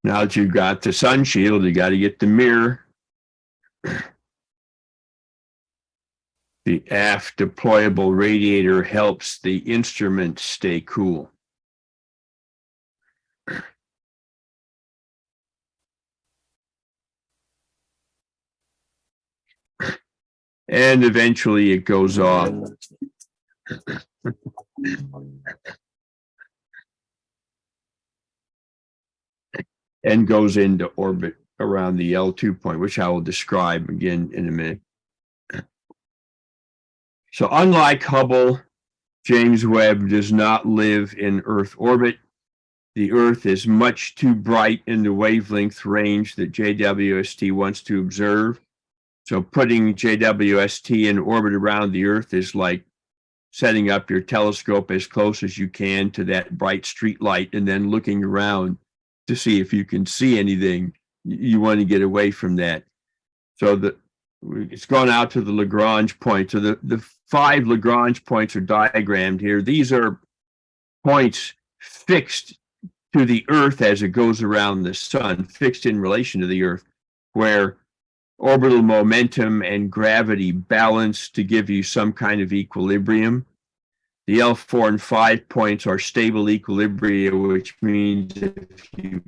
Now that you've got the sun shield, you got to get the mirror. The aft deployable radiator helps the instrument stay cool. And eventually it goes off. And goes into orbit around the L2 point, which I will describe again in a minute. So unlike Hubble, James Webb does not live in Earth orbit. The Earth is much too bright in the wavelength range that JWST wants to observe. So putting JWST in orbit around the Earth is like setting up your telescope as close as you can to that bright street light and then looking around to see if you can see anything. You want to get away from that. So it's gone out to the Lagrange point. So the 5 Lagrange points are diagrammed here. These are points fixed to the Earth as it goes around the sun, fixed in relation to the Earth, where orbital momentum and gravity balance to give you some kind of equilibrium. The L4 and 5 points are stable equilibria, which means if you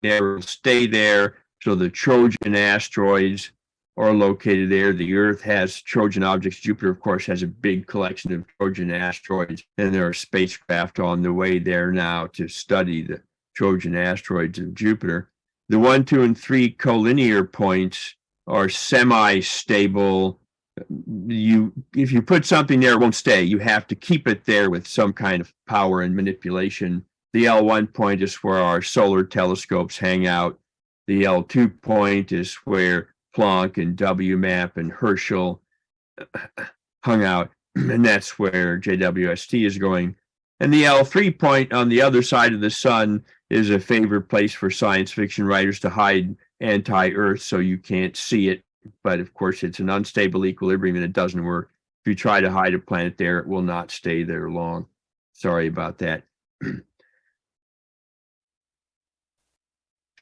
never stay there, so the Trojan asteroids are located there. The Earth has Trojan objects. Jupiter, of course, has a big collection of Trojan asteroids, and there are spacecraft on the way there now to study the Trojan asteroids of Jupiter. The 1, 2, and 3 collinear points are semi-stable. If you put something there, it won't stay. You have to keep it there with some kind of power and manipulation. The L1 point is where our solar telescopes hang out. The L2 point is where Planck and WMAP and Herschel hung out, and that's where JWST is going. And the L3 point on the other side of the sun is a favorite place for science fiction writers to hide anti-Earth so you can't see it. But of course, it's an unstable equilibrium and it doesn't work. If you try to hide a planet there, it will not stay there long. Sorry about that.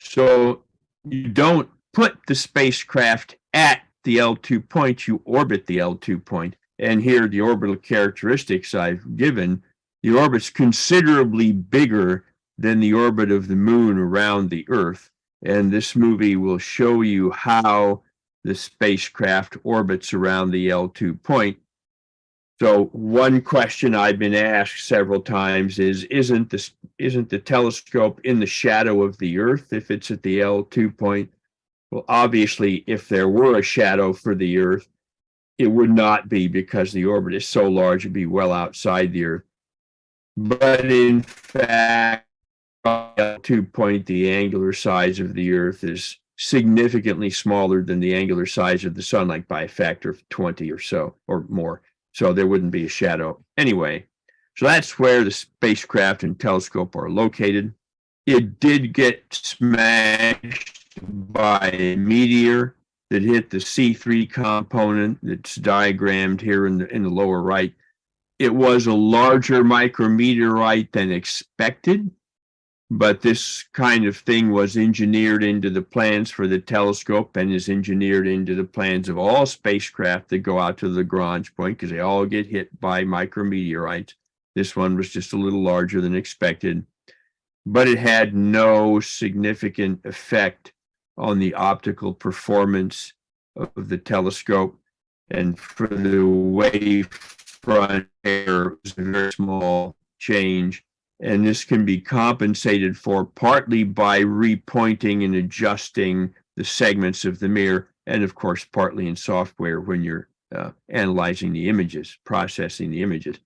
So you don't put the spacecraft at the L2 point, you orbit the L2 point. And here, the orbital characteristics I've given, the orbit's considerably bigger than the orbit of the moon around the Earth. And this movie will show you how the spacecraft orbits around the L2 point. So one question I've been asked several times is, isn't the telescope in the shadow of the Earth if it's at the L2 point? Well, obviously, if there were a shadow for the Earth, it would not be, because the orbit is so large, it'd be well outside the Earth. But in fact, at the L2 point, the angular size of the Earth is significantly smaller than the angular size of the sun, like by a factor of 20 or so, or more. So there wouldn't be a shadow anyway. So that's where the spacecraft and telescope are located. It did get smashed by a meteor that hit the C3 component that's diagrammed here in the lower right. It was a larger micrometeorite than expected, but this kind of thing was engineered into the plans for the telescope and is engineered into the plans of all spacecraft that go out to the Lagrange point, because they all get hit by micrometeorites. This one was just a little larger than expected, but it had no significant effect on the optical performance of the telescope. And for the wavefront error, it was a very small change. And this can be compensated for partly by repointing and adjusting the segments of the mirror, and of course, partly in software when you're analyzing the images, processing the images.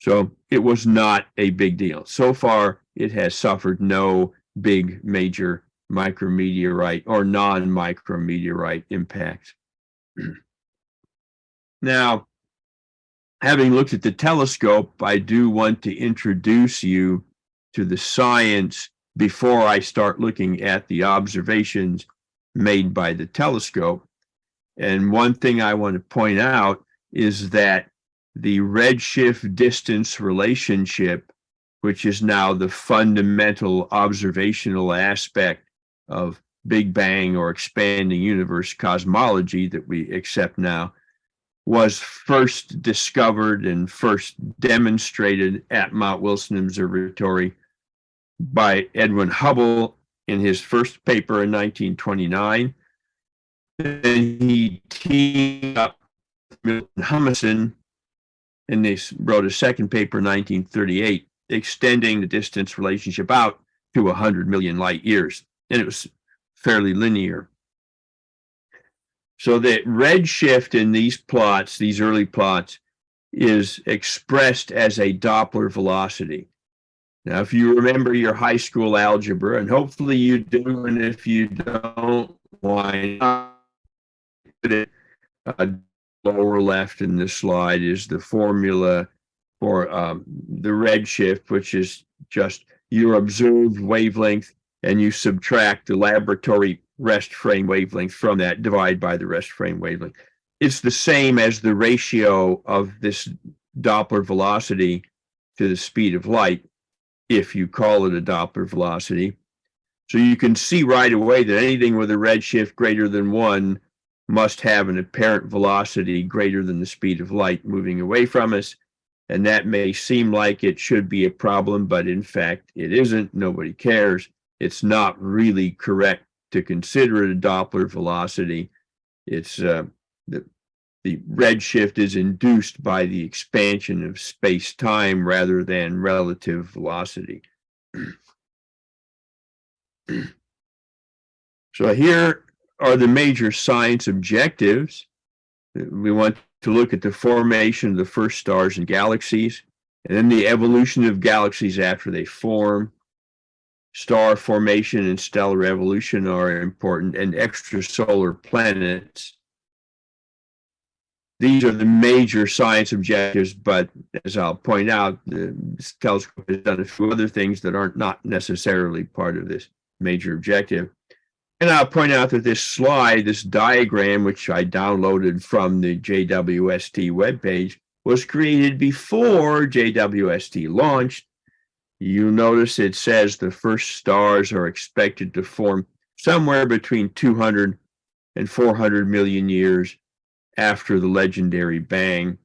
So it was not a big deal. So far, it has suffered no big major micrometeorite or non-micrometeorite impacts. Now, having looked at the telescope, I do want to introduce you to the science before I start looking at the observations made by the telescope. And one thing I want to point out is that the redshift distance relationship, which is now the fundamental observational aspect of Big Bang or expanding universe cosmology that we accept now, was first discovered and first demonstrated at Mount Wilson Observatory by Edwin Hubble in his first paper in 1929. Then he teamed up with Milton Humason, and they wrote a second paper in 1938, extending the distance relationship out to 100 million light years. And it was fairly linear. So the redshift in these plots, these early plots, is expressed as a Doppler velocity. Now, if you remember your high school algebra, and hopefully you do, and if you don't, why not? Lower left in this slide is the formula for the redshift, which is just your observed wavelength, and you subtract the laboratory rest frame wavelength from that, divide by the rest frame wavelength. It's the same as the ratio of this Doppler velocity to the speed of light, if you call it a Doppler velocity. So you can see right away that anything with a redshift greater than 1 must have an apparent velocity greater than the speed of light moving away from us. And that may seem like it should be a problem, but in fact, it isn't. Nobody cares. It's not really correct to consider it a Doppler velocity. It's the redshift is induced by the expansion of space-time rather than relative velocity. So here are the major science objectives. We want to look at the formation of the first stars and galaxies, and then the evolution of galaxies after they form. Star formation and stellar evolution are important, and extrasolar planets. These are the major science objectives, but as I'll point out, the telescope has done a few other things that are not necessarily part of this major objective. And I'll point out that this slide, this diagram, which I downloaded from the JWST webpage, was created before JWST launched. You'll notice it says the first stars are expected to form somewhere between 200 and 400 million years after the legendary bang.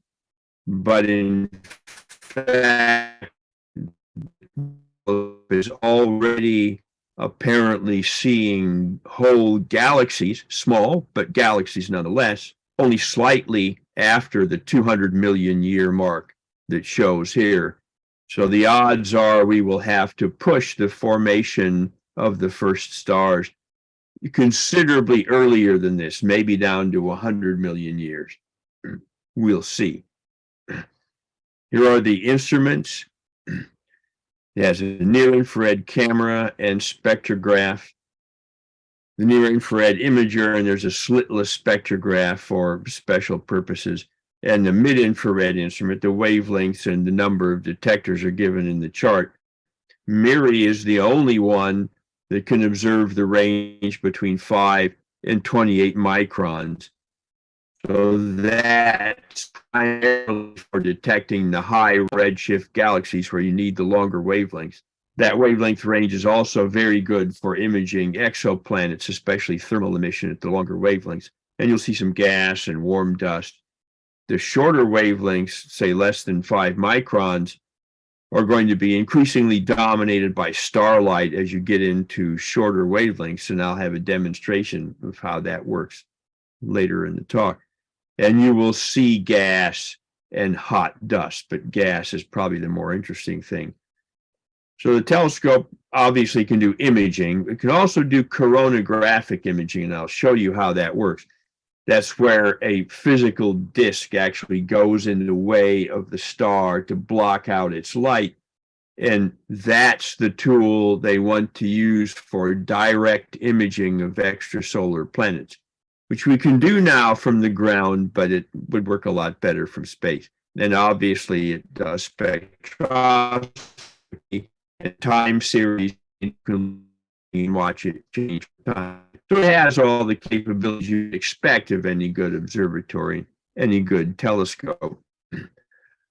But in fact, is already apparently seeing whole galaxies, small, but galaxies nonetheless, only slightly after the 200 million year mark that shows here. So the odds are we will have to push the formation of the first stars considerably earlier than this, maybe down to 100 million years. We'll see. Here are the instruments. It has a near-infrared camera and spectrograph, the near-infrared imager, and there's a slitless spectrograph for special purposes. And the mid-infrared instrument, the wavelengths and the number of detectors are given in the chart. MIRI is the only one that can observe the range between 5 and 28 microns. So that's primarily for detecting the high redshift galaxies where you need the longer wavelengths. That wavelength range is also very good for imaging exoplanets, especially thermal emission at the longer wavelengths. And you'll see some gas and warm dust. The shorter wavelengths, say less than 5 microns, are going to be increasingly dominated by starlight as you get into shorter wavelengths. And I'll have a demonstration of how that works later in the talk. And you will see gas and hot dust, but gas is probably the more interesting thing. So the telescope obviously can do imaging. It can also do coronagraphic imaging, and I'll show you how that works. That's where a physical disk actually goes in the way of the star to block out its light. And that's the tool they want to use for direct imaging of extrasolar planets, which we can do now from the ground, but it would work a lot better from space. And obviously it does spectroscopy and time series. You can watch it change time. So it has all the capabilities you'd expect of any good observatory, any good telescope.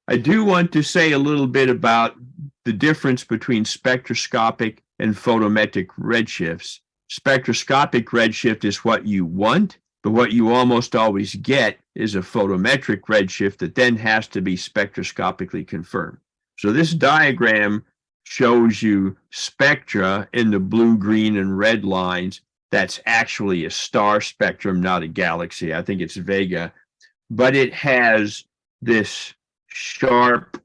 I do want to say a little bit about the difference between spectroscopic and photometric redshifts. Spectroscopic redshift is what you want, but what you almost always get is a photometric redshift that then has to be spectroscopically confirmed. So this diagram shows you spectra in the blue, green, and red lines. That's actually a star spectrum, not a galaxy. I think it's Vega, but it has this sharp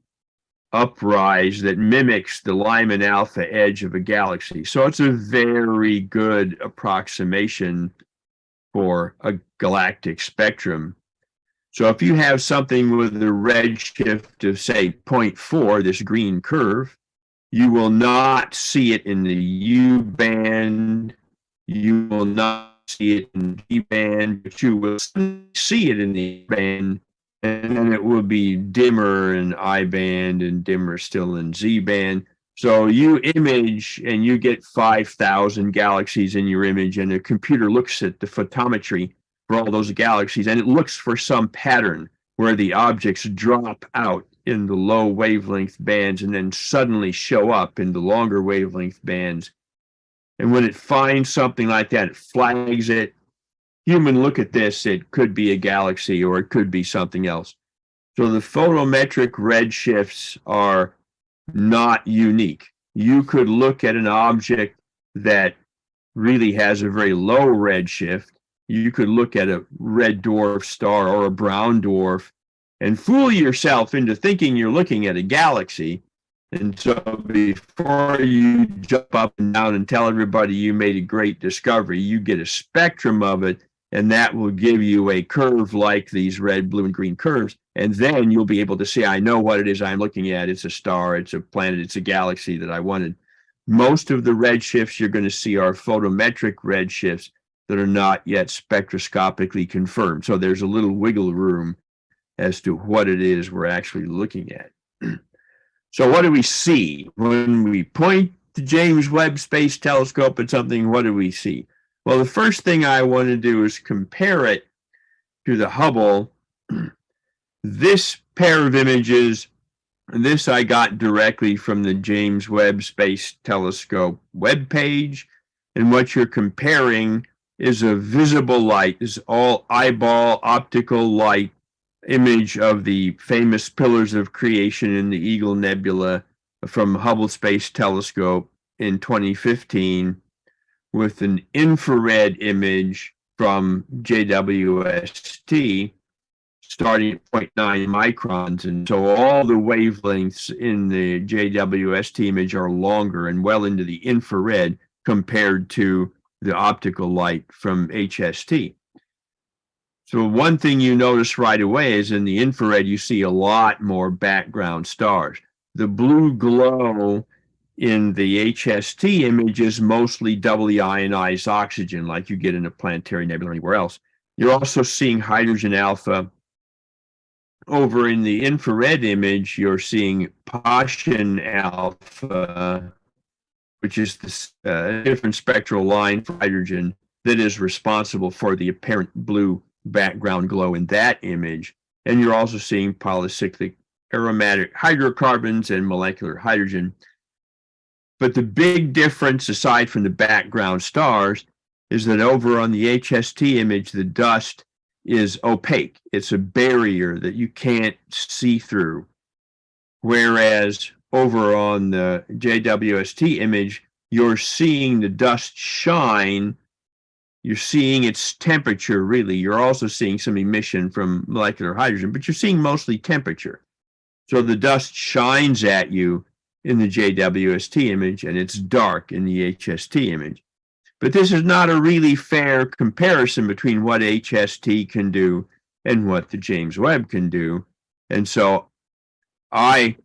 uprise that mimics the Lyman alpha edge of a galaxy. So it's a very good approximation for a galactic spectrum. So if you have something with a redshift of, say, 0.4, this green curve, you will not see it in the U band. You will not see it in G band, but you will see it in the E band. And then it will be dimmer in I band and dimmer still in Z band. So you image and you get 5,000 galaxies in your image, and the computer looks at the photometry for all those galaxies, and it looks for some pattern where the objects drop out in the low wavelength bands and then suddenly show up in the longer wavelength bands. And when it finds something like that, it flags it. Human look at this, it could be a galaxy or it could be something else. So the photometric redshifts are not unique. You could look at an object that really has a very low redshift. You could look at a red dwarf star or a brown dwarf and fool yourself into thinking you're looking at a galaxy. And so before you jump up and down and tell everybody you made a great discovery, you get a spectrum of it, and that will give you a curve like these red, blue, and green curves. And then you'll be able to say, I know what it is I'm looking at. It's a star, it's a planet, it's a galaxy that I wanted. Most of the redshifts you're going to see are photometric redshifts that are not yet spectroscopically confirmed. So there's a little wiggle room as to what it is we're actually looking at. So what do we see? When we point the James Webb Space Telescope at something, what do we see? Well, the first thing I want to do is compare it to the Hubble. This pair of images, this I got directly from the James Webb Space Telescope webpage. And what you're comparing is a visible light, is all eyeball optical light image of the famous pillars of creation in the Eagle Nebula from Hubble Space Telescope in 2015 with an infrared image from JWST starting at 0.9 microns. And so all the wavelengths in the JWST image are longer and well into the infrared compared to the optical light from HST. So one thing you notice right away is in the infrared, you see a lot more background stars. The blue glow in the HST image is mostly doubly ionized oxygen like you get in a planetary nebula or anywhere else. You're also seeing hydrogen alpha. Over in the infrared image, you're seeing Paschen alpha, which is this different spectral line for hydrogen that is responsible for the apparent blue background glow in that image. And you're also seeing polycyclic aromatic hydrocarbons and molecular hydrogen. But the big difference, aside from the background stars, is that over on the HST image, the dust is opaque. It's a barrier that you can't see through. Whereas over on the JWST image, you're seeing the dust shine. You're seeing its temperature, really. You're also seeing some emission from molecular hydrogen, but you're seeing mostly temperature. So the dust shines at you in the JWST image, and it's dark in the HST image. But this is not a really fair comparison between what HST can do and what the James Webb can do. And so I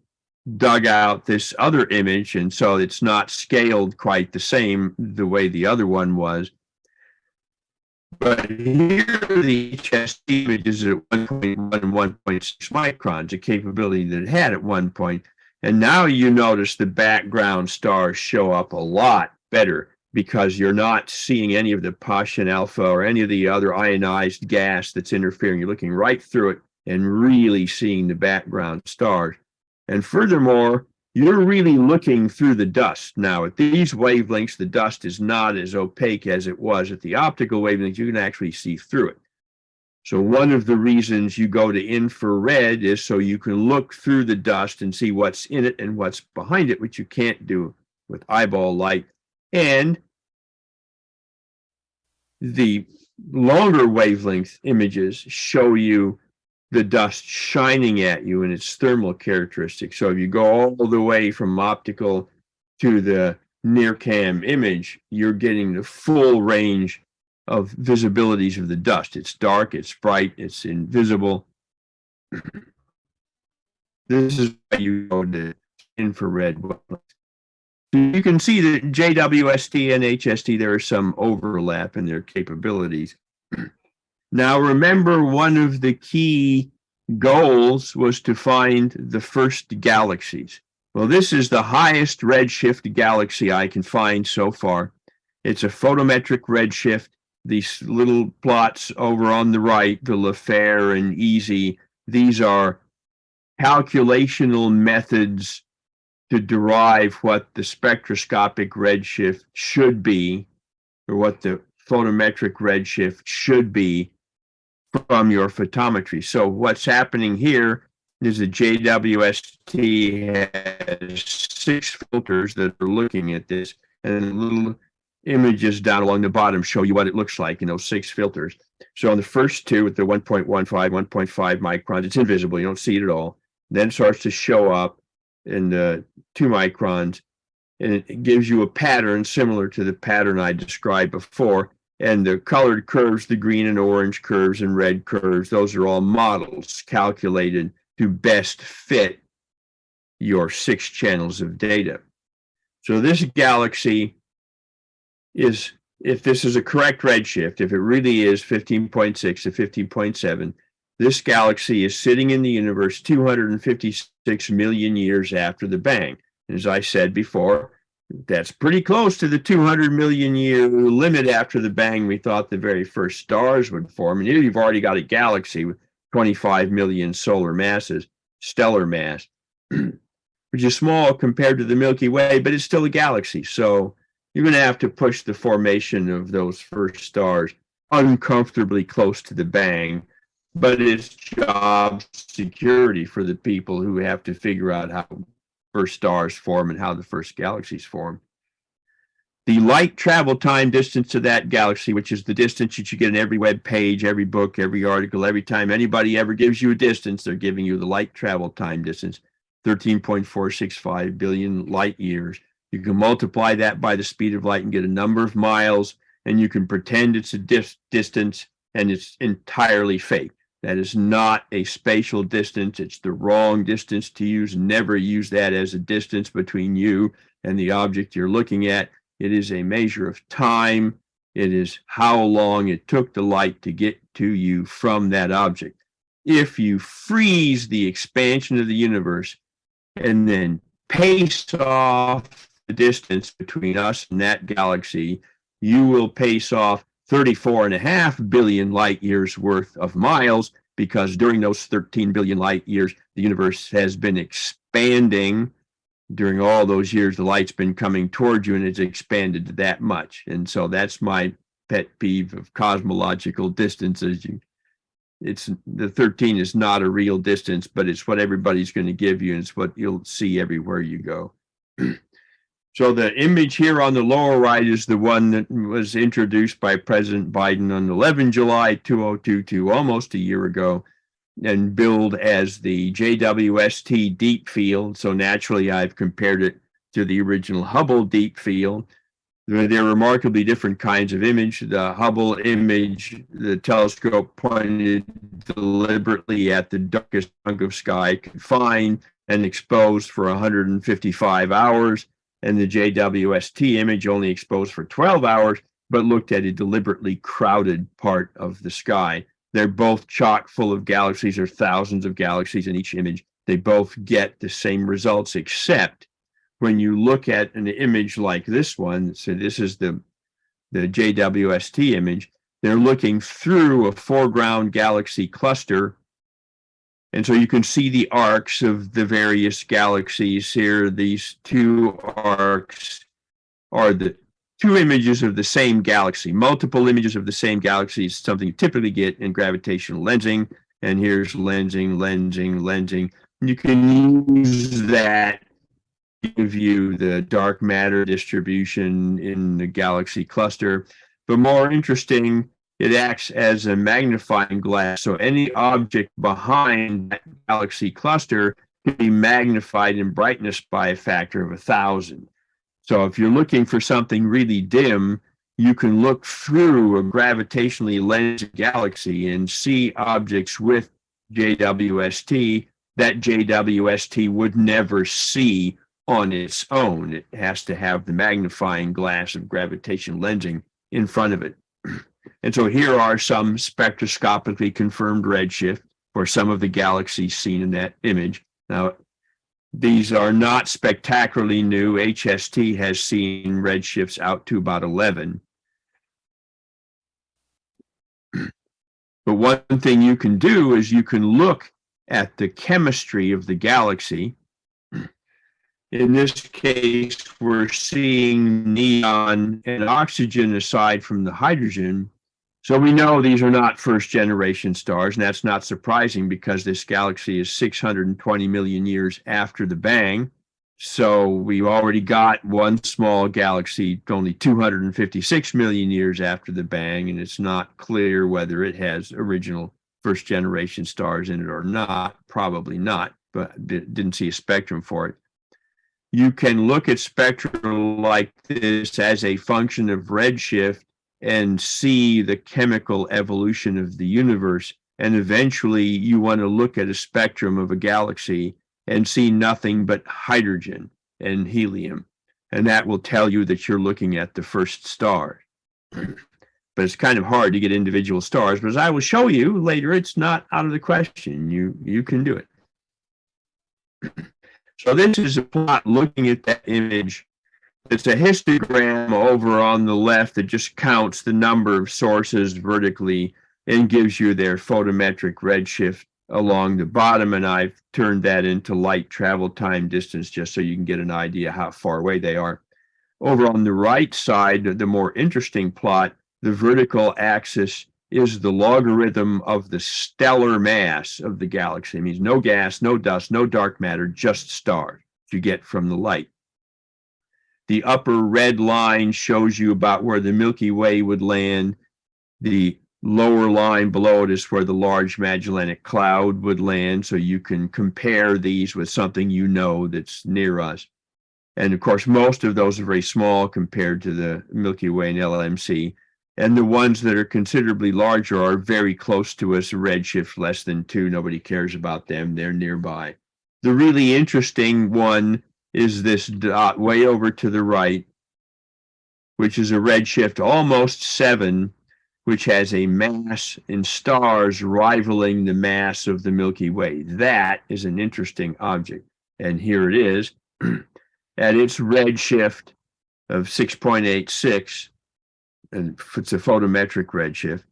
dug out this other image, and so it's not scaled quite the same the way the other one was. But here the HST images at 1.1 and 1.6 microns, a capability that it had at one point. And now you notice the background stars show up a lot better because you're not seeing any of the Paschen alpha or any of the other ionized gas that's interfering. You're looking right through it and really seeing the background stars. And furthermore, you're really looking through the dust. Now, at these wavelengths, the dust is not as opaque as it was. At the optical wavelengths, you can actually see through it. So one of the reasons you go to infrared is so you can look through the dust and see what's in it and what's behind it, which you can't do with eyeball light. And the longer wavelength images show you the dust shining at you and its thermal characteristics. So if you go all the way from optical to the near cam image, you're getting the full range of visibilities of the dust. It's dark, it's bright, it's invisible. This is why you go to infrared. You can see that JWST and HST, there is some overlap in their capabilities. Now, remember, one of the key goals was to find the first galaxies. Well, this is the highest redshift galaxy I can find so far. It's a photometric redshift. These little plots over on the right, the LaFare and EASY, these are calculational methods to derive what the spectroscopic redshift should be, or what the photometric redshift should be from your photometry. So what's happening here is the JWST has 6 filters that are looking at this, and little images down along the bottom show you what it looks like in those 6 filters. So on the first 2 with the 1.15, 1.5 microns, it's invisible. You don't see it at all. Then it starts to show up in the 2 microns, and it gives you a pattern similar to the pattern I described before. And the colored curves, the green and orange curves and red curves, those are all models calculated to best fit your 6 channels of data. So this galaxy is, if this is a correct redshift, if it really is 15.6 to 15.7, this galaxy is sitting in the universe 256 million years after the bang. As I said before, that's pretty close to the 200 million year limit after the bang we thought the very first stars would form. And here you've already got a galaxy with 25 million solar masses, stellar mass, which is small compared to the Milky Way, but it's still a galaxy. So you're going to have to push the formation of those first stars uncomfortably close to the bang. But it's job security for the people who have to figure out how first stars form and how the first galaxies form. The light travel time distance to that galaxy, which is the distance that you get in every web page, every book, every article, every time anybody ever gives you a distance, they're giving you the light travel time distance, 13.465 billion light years. You can multiply that by the speed of light and get a number of miles, and you can pretend it's a distance, and it's entirely fake. That is not a spatial distance. It's the wrong distance to use. Never use that as a distance between you and the object you're looking at. It is a measure of time. It is how long it took the light to get to you from that object. If you freeze the expansion of the universe and then pace off the distance between us and that galaxy, you will pace off 34.5 billion light years worth of miles, because during those 13 billion light years, the universe has been expanding. During all those years, the light's been coming towards you, and it's expanded that much. And so that's my pet peeve of cosmological distances. It's the 13 is not a real distance, but it's what everybody's going to give you, and it's what you'll see everywhere you go. So the image here on the lower right is the one that was introduced by President Biden on 11 July 2022, almost a year ago, and billed as the JWST deep field. So naturally, I've compared it to the original Hubble deep field. They're remarkably different kinds of image. The Hubble image, the telescope pointed deliberately at the darkest chunk of sky, confined and exposed for 155 hours. And the JWST image only exposed for 12 hours, but looked at a deliberately crowded part of the sky. They're both chock full of galaxies. There are thousands of galaxies in each image. They both get the same results, except when you look at an image like this one, so this is the JWST image, they're looking through a foreground galaxy cluster. And so you can see the arcs of the various galaxies here. These two arcs are the two images of the same galaxy. Multiple images of the same galaxy is something you typically get in gravitational lensing. And here's lensing, lensing, lensing. You can use that to view the dark matter distribution in the galaxy cluster. But more interesting, it acts as a magnifying glass. So any object behind that galaxy cluster can be magnified in brightness by a factor of 1,000. So if you're looking for something really dim, you can look through a gravitationally lensed galaxy and see objects with JWST that JWST would never see on its own. It has to have the magnifying glass of gravitational lensing in front of it. And so here are some spectroscopically confirmed redshift for some of the galaxies seen in that image. Now, these are not spectacularly new. HST has seen redshifts out to about 11. But one thing you can do is you can look at the chemistry of the galaxy. In this case, we're seeing neon and oxygen aside from the hydrogen. So we know these are not first generation stars, and that's not surprising because this galaxy is 620 million years after the bang. So we've already got one small galaxy only 256 million years after the bang, and it's not clear whether it has original first generation stars in it or not. Probably not, but didn't see a spectrum for it. You can look at spectra like this as a function of redshift and see the chemical evolution of the universe. And eventually you want to look at a spectrum of a galaxy and see nothing but hydrogen and helium. And that will tell you that you're looking at the first star. But it's kind of hard to get individual stars. But as I will show you later, it's not out of the question. You can do it. So this is a plot looking at that image. It's a histogram over on the left that just counts the number of sources vertically and gives you their photometric redshift along the bottom. And I've turned that into light travel time distance just so you can get an idea how far away they are. Over on the right side, the more interesting plot, the vertical axis is the logarithm of the stellar mass of the galaxy. It means no gas, no dust, no dark matter, just stars you get from the light. The upper red line shows you about where the Milky Way would land. The lower line below it is where the Large Magellanic Cloud would land, so you can compare these with something you know that's near us. And of course, most of those are very small compared to the Milky Way and LMC. And the ones that are considerably larger are very close to us, redshift less than 2. Nobody cares about them. They're nearby. The really interesting one is this dot way over to the right, which is a redshift almost 7, which has a mass in stars rivaling the mass of the Milky Way. That is an interesting object. And here it is. At its redshift of 6.86, and it's a photometric redshift,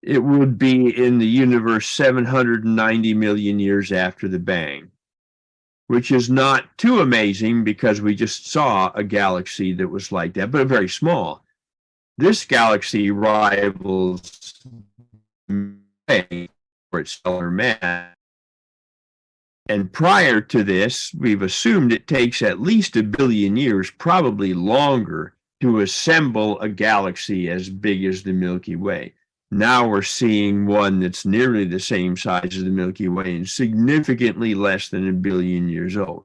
it would be in the universe 790 million years after the bang, which is not too amazing because we just saw a galaxy that was like that, but very small. This galaxy rivals for its stellar mass. And prior to this, we've assumed it takes at least 1 billion years, probably longer, to assemble a galaxy as big as the Milky Way. Now we're seeing one that's nearly the same size as the Milky Way and significantly less than 1 billion years old.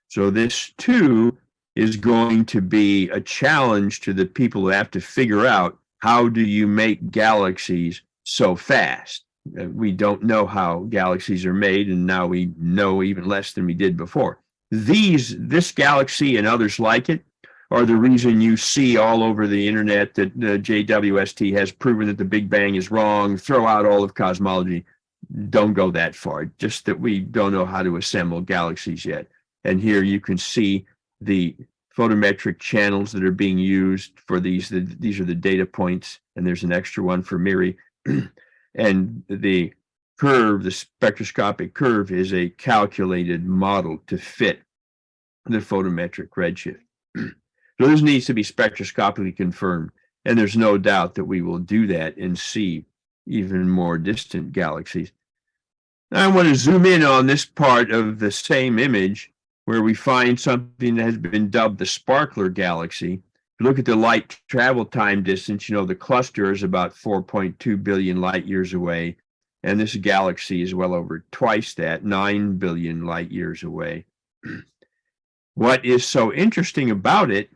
So this too is going to be a challenge to the people who have to figure out how do you make galaxies so fast. We don't know how galaxies are made, and now we know even less than we did before. This galaxy and others like it are the reason you see all over the internet that JWST has proven that the Big Bang is wrong, throw out all of cosmology. Don't go that far, just that we don't know how to assemble galaxies yet. And here you can see the photometric channels that are being used for these. These are the data points, and there's an extra one for Miri. And the curve, the spectroscopic curve, is a calculated model to fit the photometric redshift. So this needs to be spectroscopically confirmed, and there's no doubt that we will do that and see even more distant galaxies. Now I want to zoom in on this part of the same image where we find something that has been dubbed the sparkler galaxy. If you look at the light travel time distance, you know the cluster is about 4.2 billion light years away, and this galaxy is well over twice that, 9 billion light years away. What is so interesting about it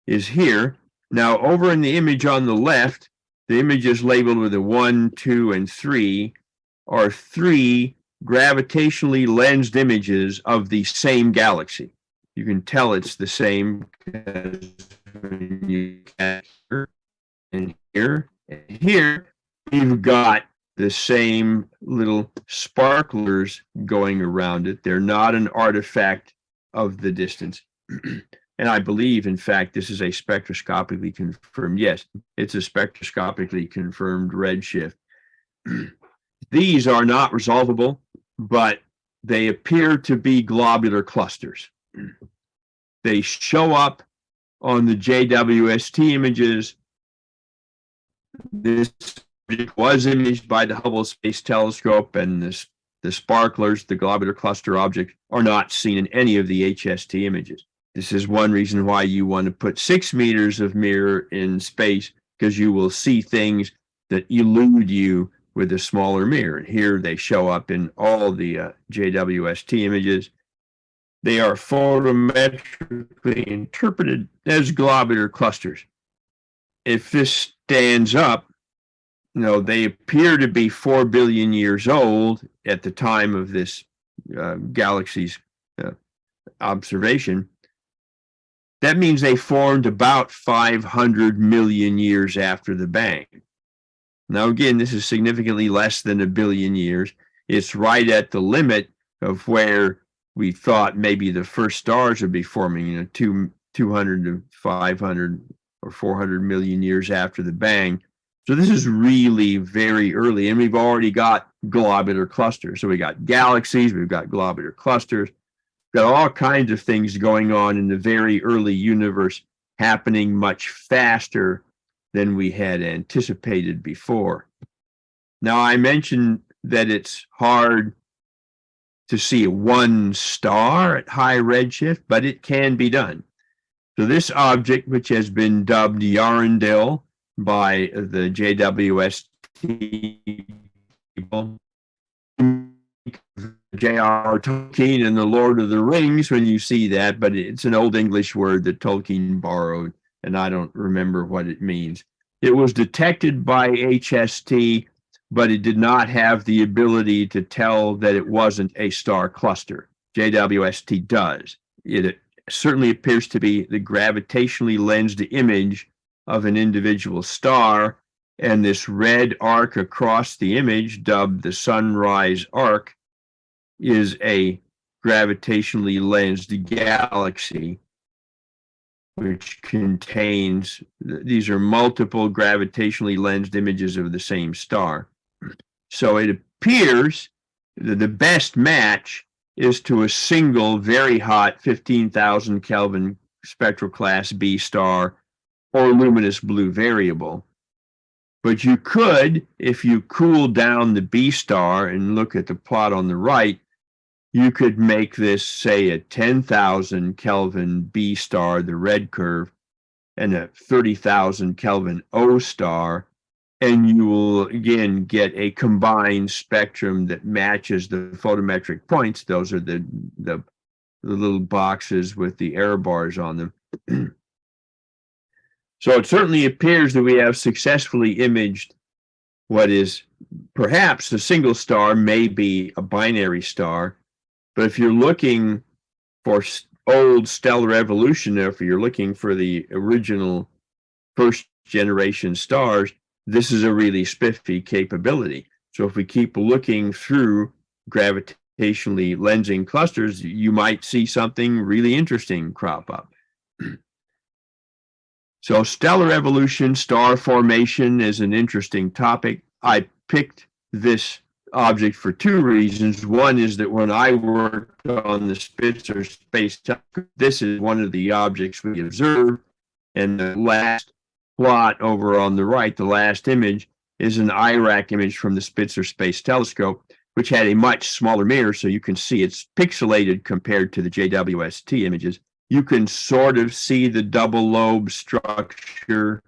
is here. Now, over in the image on the left, the image is labeled with a 1, 2, and 3, are 3 gravitationally lensed images of the same galaxy. You can tell it's the same because when you get here and here and here, you've got the same little sparklers going around it. They're not an artifact of the distance. And I believe, in fact, this is a spectroscopically confirmed, yes, it's a spectroscopically confirmed redshift. These are not resolvable, but they appear to be globular clusters. They show up on the JWST images. This was imaged by the Hubble Space Telescope, and the sparklers, the globular cluster objects, are not seen in any of the HST images. This is one reason why you want to put 6 meters of mirror in space, because you will see things that elude you with a smaller mirror. And here they show up in all the JWST images. They are photometrically interpreted as globular clusters. If this stands up, you know, they appear to be 4 billion years old at the time of this galaxy's observation. That means they formed about 500 million years after the bang. Now, again, this is significantly less than 1 billion years. It's right at the limit of where we thought maybe the first stars would be forming, you know, 200 to 500 or 400 million years after the bang. So this is really very early, and we've already got globular clusters. So we got galaxies, we've got globular clusters, got all kinds of things going on in the very early universe happening much faster than we had anticipated before. Now, I mentioned that it's hard to see one star at high redshift, but it can be done. So this object, which has been dubbed Yarndale by the JWST people, J.R. Tolkien and the Lord of the Rings when you see that, but it's an Old English word that Tolkien borrowed, and I don't remember what it means. It was detected by HST, but it did not have the ability to tell that it wasn't a star cluster. JWST does. It certainly appears to be the gravitationally lensed image of an individual star, and this red arc across the image, dubbed the sunrise arc, is a gravitationally lensed galaxy, which contains, these are multiple gravitationally lensed images of the same star. So it appears that the best match is to a single very hot 15,000 Kelvin spectral class B star or luminous blue variable. But you could, if you cool down the B star and look at the plot on the right, you could make this, say, a 10,000 Kelvin B star, the red curve, and a 30,000 Kelvin O star, and you will, again, get a combined spectrum that matches the photometric points. Those are the little boxes with the error bars on them. So it certainly appears that we have successfully imaged what is perhaps a single star, maybe a binary star. But if you're looking for old stellar evolution, if you're looking for the original first generation stars, this is a really spiffy capability. So if we keep looking through gravitationally lensing clusters, you might see something really interesting crop up. So stellar evolution, star formation is an interesting topic. I picked this object for two reasons. One is that when I worked on the Spitzer Space Telescope, this is one of the objects we observed. And the last plot over on the right, the last image, is an IRAC image from the Spitzer Space Telescope, which had a much smaller mirror, so you can see it's pixelated compared to the JWST images. You can sort of see the double lobe structure.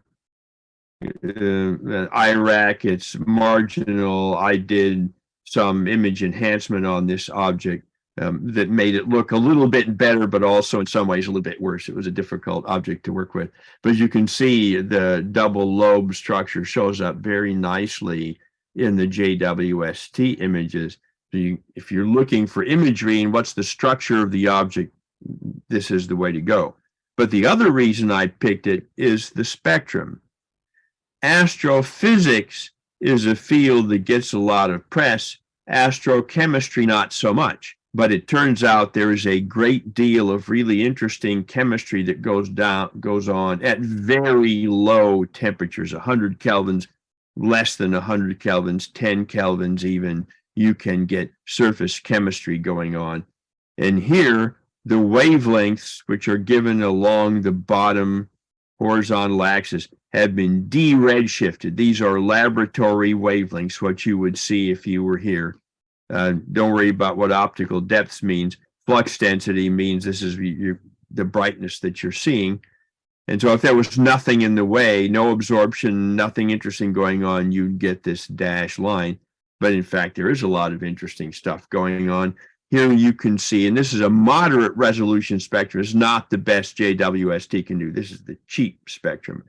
IRAC, it's marginal. I did some image enhancement on this object that made it look a little bit better, but also in some ways a little bit worse. It was a difficult object to work with. But you can see the double lobe structure shows up very nicely in the JWST images. So if you're looking for imagery and what's the structure of the object, this is the way to go. But the other reason I picked it is the spectrum. Astrophysics is a field that gets a lot of press. Astrochemistry, not so much. But it turns out there is a great deal of really interesting chemistry that goes on at very low temperatures, 100 kelvins, less than 100 kelvins, 10 kelvins even. You can get surface chemistry going on. And here, the wavelengths, which are given along the bottom horizontal axis, have been de-redshifted. These are laboratory wavelengths, what you would see if you were here. Don't worry about what optical depths means. Flux density means this is the brightness that you're seeing. And so if there was nothing in the way, no absorption, nothing interesting going on, you'd get this dashed line. But in fact, there is a lot of interesting stuff going on. Here you can see, and this is a moderate resolution spectrum. It's not the best JWST can do. This is the cheap spectrum.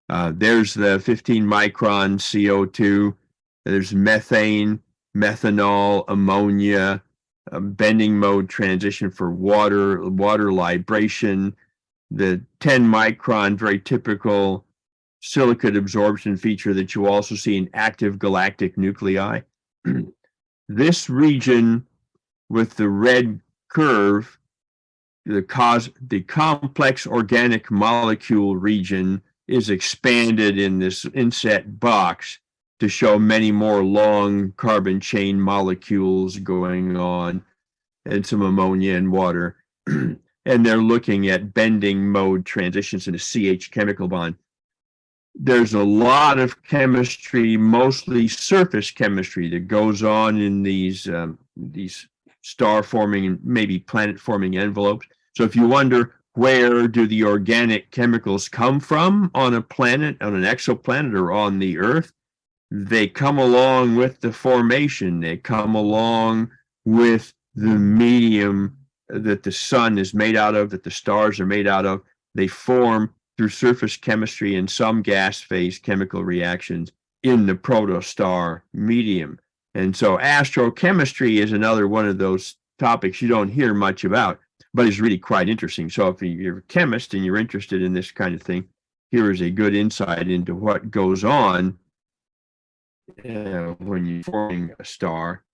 There's the 15 micron CO2. There's methane, methanol, ammonia, bending mode transition for water libration, the 10 micron, very typical silicate absorption feature that you also see in active galactic nuclei. This region with the red curve, the complex organic molecule region is expanded in this inset box to show many more long carbon chain molecules going on and some ammonia and water. And they're looking at bending mode transitions in a CH chemical bond. There's a lot of chemistry, mostly surface chemistry, that goes on in these star forming and maybe planet forming envelopes. So if you wonder, where do the organic chemicals come from on a planet, on an exoplanet, or on the Earth? They come along with the formation. They come along with the medium that the sun is made out of, that the stars are made out of. They form through surface chemistry and some gas phase chemical reactions in the protostar medium. And so astrochemistry is another one of those topics you don't hear much about, but is really quite interesting. So if you're a chemist and you're interested in this kind of thing, here is a good insight into what goes on when you're forming a star.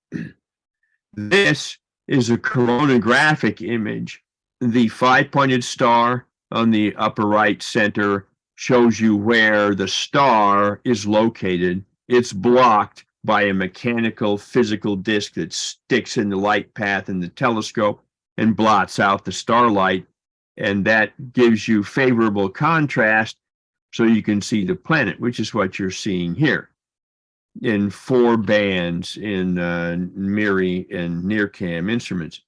This is a coronagraphic image. The 5-pointed star on the upper right center shows you where the star is located. It's blocked by a mechanical physical disk that sticks in the light path in the telescope and blots out the starlight. And that gives you favorable contrast so you can see the planet, which is what you're seeing here in 4 bands in MIRI and NIRCam instruments.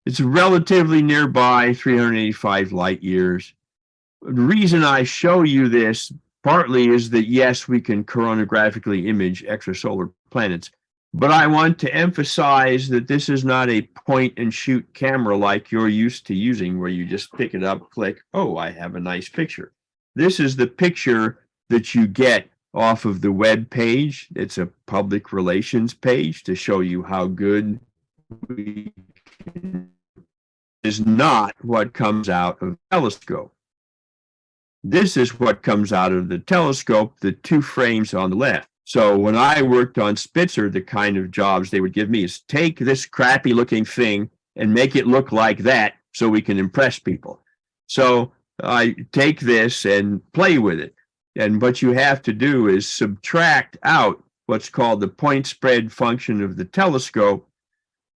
It's relatively nearby, 385 light years. The reason I show you this partly is that, yes, we can coronagraphically image extrasolar planets, But I want to emphasize that this is not a point and shoot camera like you're used to using, where you just pick it up, click, oh, I have a nice picture. This is the picture that you get off of the Webb page. It's a public relations page to show you how good we can. Is not what comes out of the telescope. This is what comes out of the telescope, the two frames on the left. So when I worked on Spitzer, the kind of jobs they would give me is take this crappy looking thing and make it look like that so we can impress people. So I take this and play with it. And what you have to do is subtract out what's called the point spread function of the telescope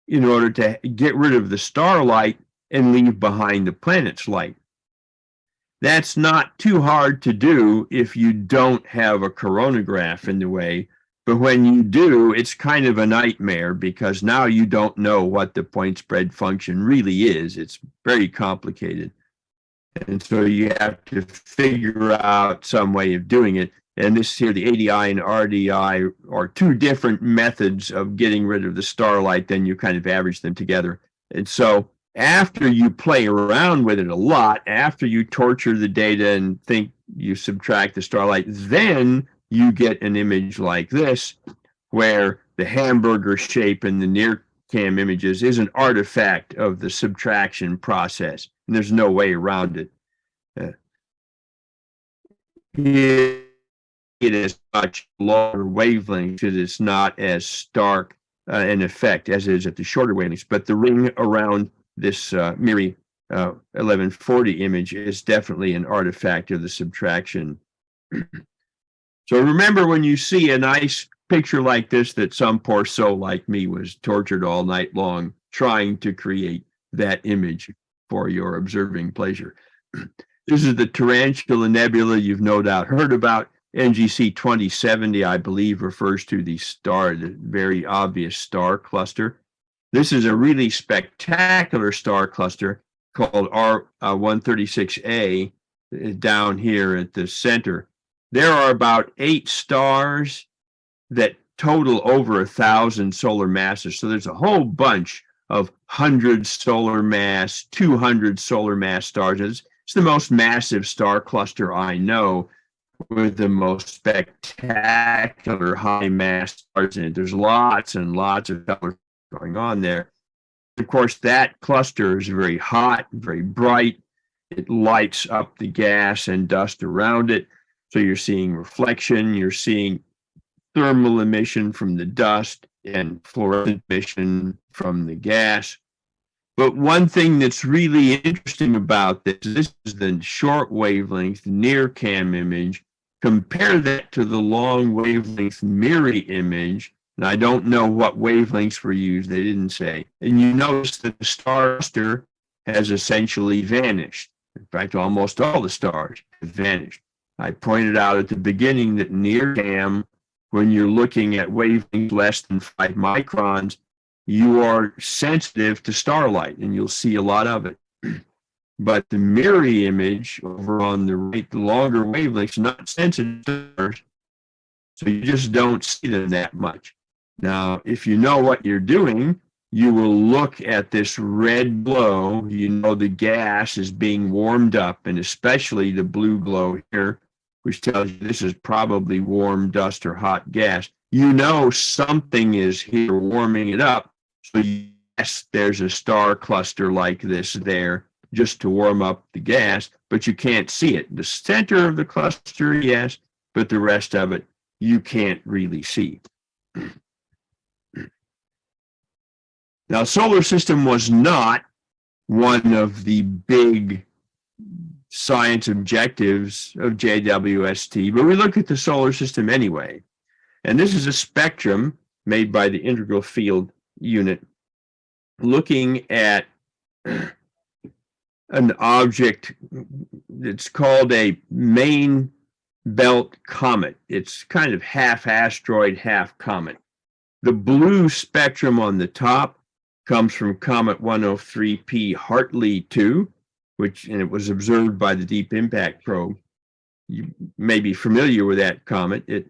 in order to get rid of the starlight and leave behind the planet's light. That's not too hard to do if you don't have a coronagraph in the way, but when you do, it's kind of a nightmare because now you don't know what the point spread function really is. It's very complicated. And so you have to figure out some way of doing it. And this here, the ADI and RDI are two different methods of getting rid of the starlight, then you kind of average them together. And so after you play around with it a lot, after you torture the data and think you subtract the starlight, then you get an image like this, where the hamburger shape in the near cam images is an artifact of the subtraction process, and there's no way around it. It is much longer wavelengths, it is not as stark an effect as it is at the shorter wavelengths, but the ring around this MIRI 1140 image is definitely an artifact of the subtraction. So remember, when you see a nice picture like this, that some poor soul like me was tortured all night long trying to create that image for your observing pleasure. This is the Tarantula Nebula you've no doubt heard about. NGC 2070, I believe, refers to the star, the very obvious star cluster. This is a really spectacular star cluster called R136A down here at the center. There are about 8 stars that total over 1,000 solar masses. So there's a whole bunch of 100 solar mass, 200 solar mass stars. It's the most massive star cluster I know, with the most spectacular high mass stars in it. There's lots and lots of colors going on there. Of course, that cluster is very hot, very bright. It lights up the gas and dust around it. So you're seeing reflection, you're seeing thermal emission from the dust and fluorescent emission from the gas. But one thing that's really interesting about this is the short wavelength near cam image. Compare that to the long wavelength MIRI image. And I don't know what wavelengths were used, they didn't say. And you notice that the star cluster has essentially vanished. In fact, almost all the stars have vanished. I pointed out at the beginning that near cam, when you're looking at wavelengths less than 5 microns, you are sensitive to starlight, and you'll see a lot of it. But the MIRI image over on the right, the longer wavelengths, not sensitive to stars, so you just don't see them that much. Now, if you know what you're doing, you will look at this red glow. You know the gas is being warmed up, and especially the blue glow here, which tells you this is probably warm dust or hot gas. You know something is here warming it up. So yes, there's a star cluster like this there just to warm up the gas, but you can't see it. The center of the cluster, yes, but the rest of it, you can't really see. Now, solar system was not one of the big science objectives of JWST, but we look at the solar system anyway. And this is a spectrum made by the Integral Field Unit looking at an object that's called a main belt comet. It's kind of half asteroid, half comet. The blue spectrum on the top comes from Comet 103P Hartley 2, and it was observed by the Deep Impact Probe. You may be familiar with that comet.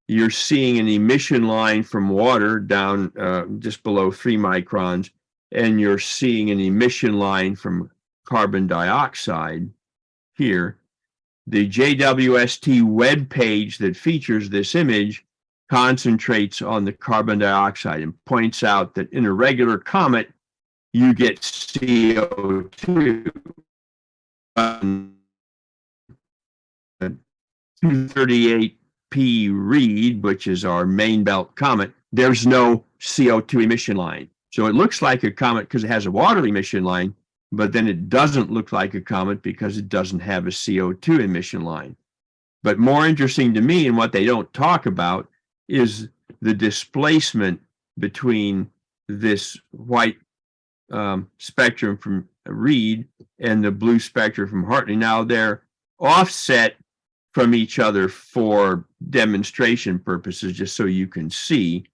you're seeing an emission line from water down just below 3 microns, and you're seeing an emission line from carbon dioxide here. The JWST web page that features this image concentrates on the carbon dioxide and points out that in a regular comet, you get CO2. 238P Reed, which is our main belt comet, there's no CO2 emission line. So it looks like a comet because it has a water emission line, but then it doesn't look like a comet because it doesn't have a CO2 emission line. But more interesting to me, and what they don't talk about, is the displacement between this white spectrum from Reed and the blue spectrum from Hartley. Now they're offset from each other for demonstration purposes, just so you can see.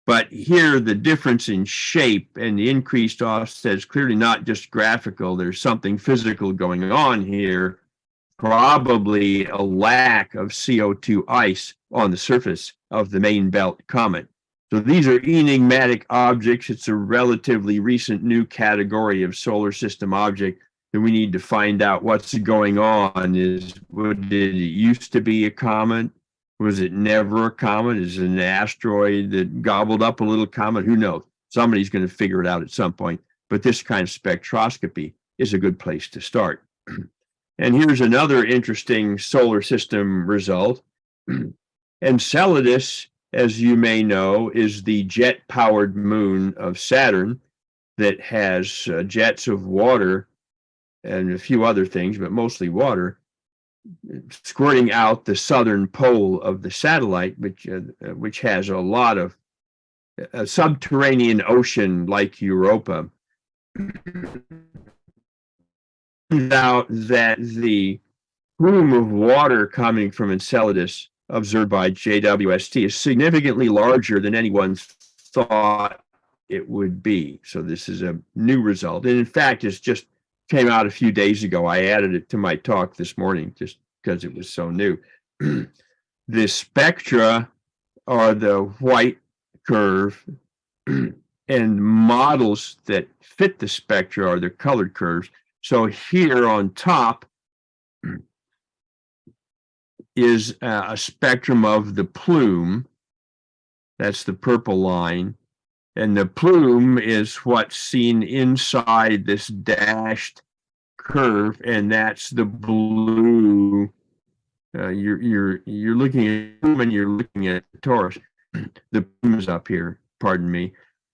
But here, the difference in shape and the increased offset is clearly not just graphical. There's something physical going on here, probably a lack of CO2 ice on the surface of the main belt comet. So these are enigmatic objects. It's a relatively recent new category of solar system object that we need to find out what's going on. Did it used to be a comet? Was it never a comet? Is it an asteroid that gobbled up a little comet? Who knows? Somebody's going to figure it out at some point. But this kind of spectroscopy is a good place to start. And here's another interesting solar system result. Enceladus, as you may know, is the jet-powered moon of Saturn that has jets of water and a few other things, but mostly water, squirting out the southern pole of the satellite, which has a lot of a subterranean ocean like Europa. Turns out that the plume of water coming from Enceladus, observed by JWST, is significantly larger than anyone thought it would be. So this is a new result. And in fact, it's just came out a few days ago. I added it to my talk this morning just because it was so new. The spectra are the white curve, and models that fit the spectra are the colored curves. So here on top is a spectrum of the plume. That's the purple line. And the plume is what's seen inside this dashed curve, and that's the blue. You're looking at plume and you're looking at Taurus. The plume is up here, pardon me.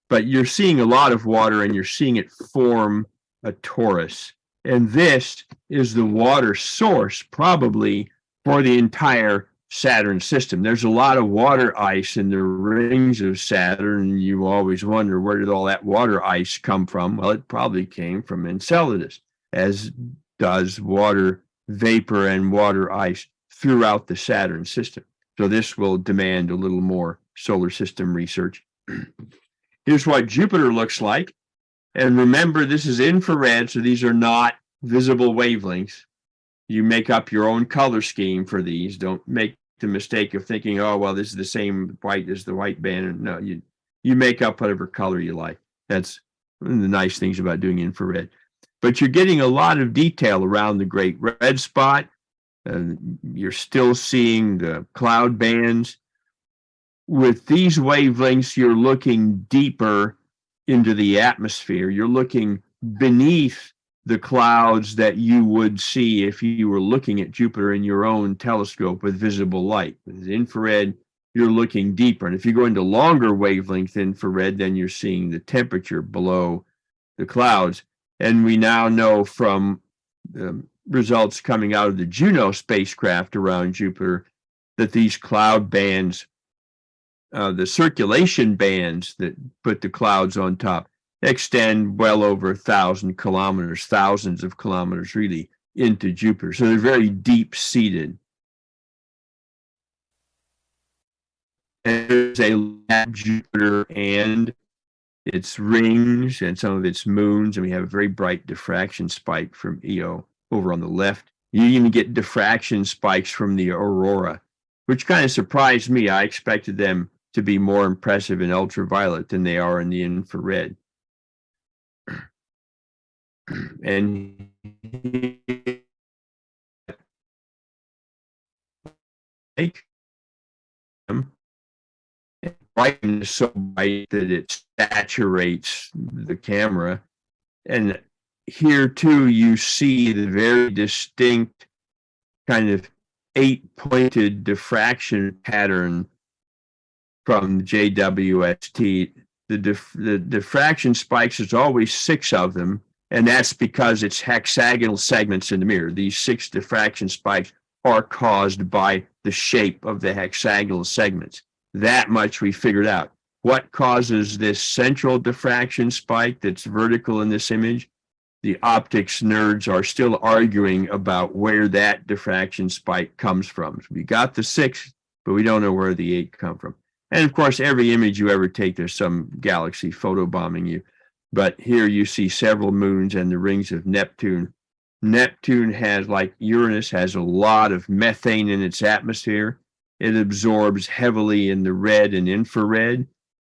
But you're seeing a lot of water and you're seeing it form a torus. And this is the water source, probably, for the entire Saturn system. There's a lot of water ice in the rings of Saturn. You always wonder, where did all that water ice come from? Well, it probably came from Enceladus, as does water vapor and water ice throughout the Saturn system. So this will demand a little more solar system research. Here's what Jupiter looks like. And remember, this is infrared, so these are not visible wavelengths. You make up your own color scheme for these. Don't make the mistake of thinking, oh, well, this is the same white as the white band. No, you make up whatever color you like. That's one of the nice things about doing infrared. But you're getting a lot of detail around the great red spot. You're still seeing the cloud bands. With these wavelengths, you're looking deeper into the atmosphere. You're looking beneath the clouds that you would see if you were looking at Jupiter in your own telescope with visible light. With infrared, you're looking deeper. And if you go into longer wavelength infrared, then you're seeing the temperature below the clouds. And we now know from results coming out of the Juno spacecraft around Jupiter that these cloud bands, the circulation bands that put the clouds on top, extend well over 1,000 kilometers, thousands of kilometers really, into Jupiter. So they're very deep-seated. And there's a Jupiter and its rings and some of its moons, and we have a very bright diffraction spike from Io over on the left. You even get diffraction spikes from the aurora, which kind of surprised me. I expected them to be more impressive in ultraviolet than they are in the infrared. And make them brighten so bright that it saturates the camera. And here too, you see the very distinct kind of 8-pointed diffraction pattern from JWST. The diffraction spikes, there's always 6 of them, and that's because it's hexagonal segments in the mirror. These 6 diffraction spikes are caused by the shape of the hexagonal segments. That much we figured out. What causes this central diffraction spike that's vertical in this image? The optics nerds are still arguing about where that diffraction spike comes from. So we got the 6, but we don't know where the 8 come from. And of course, every image you ever take, there's some galaxy photobombing you. But here you see several moons and the rings of Neptune. Neptune has, like Uranus, has a lot of methane in its atmosphere. It absorbs heavily in the red and infrared.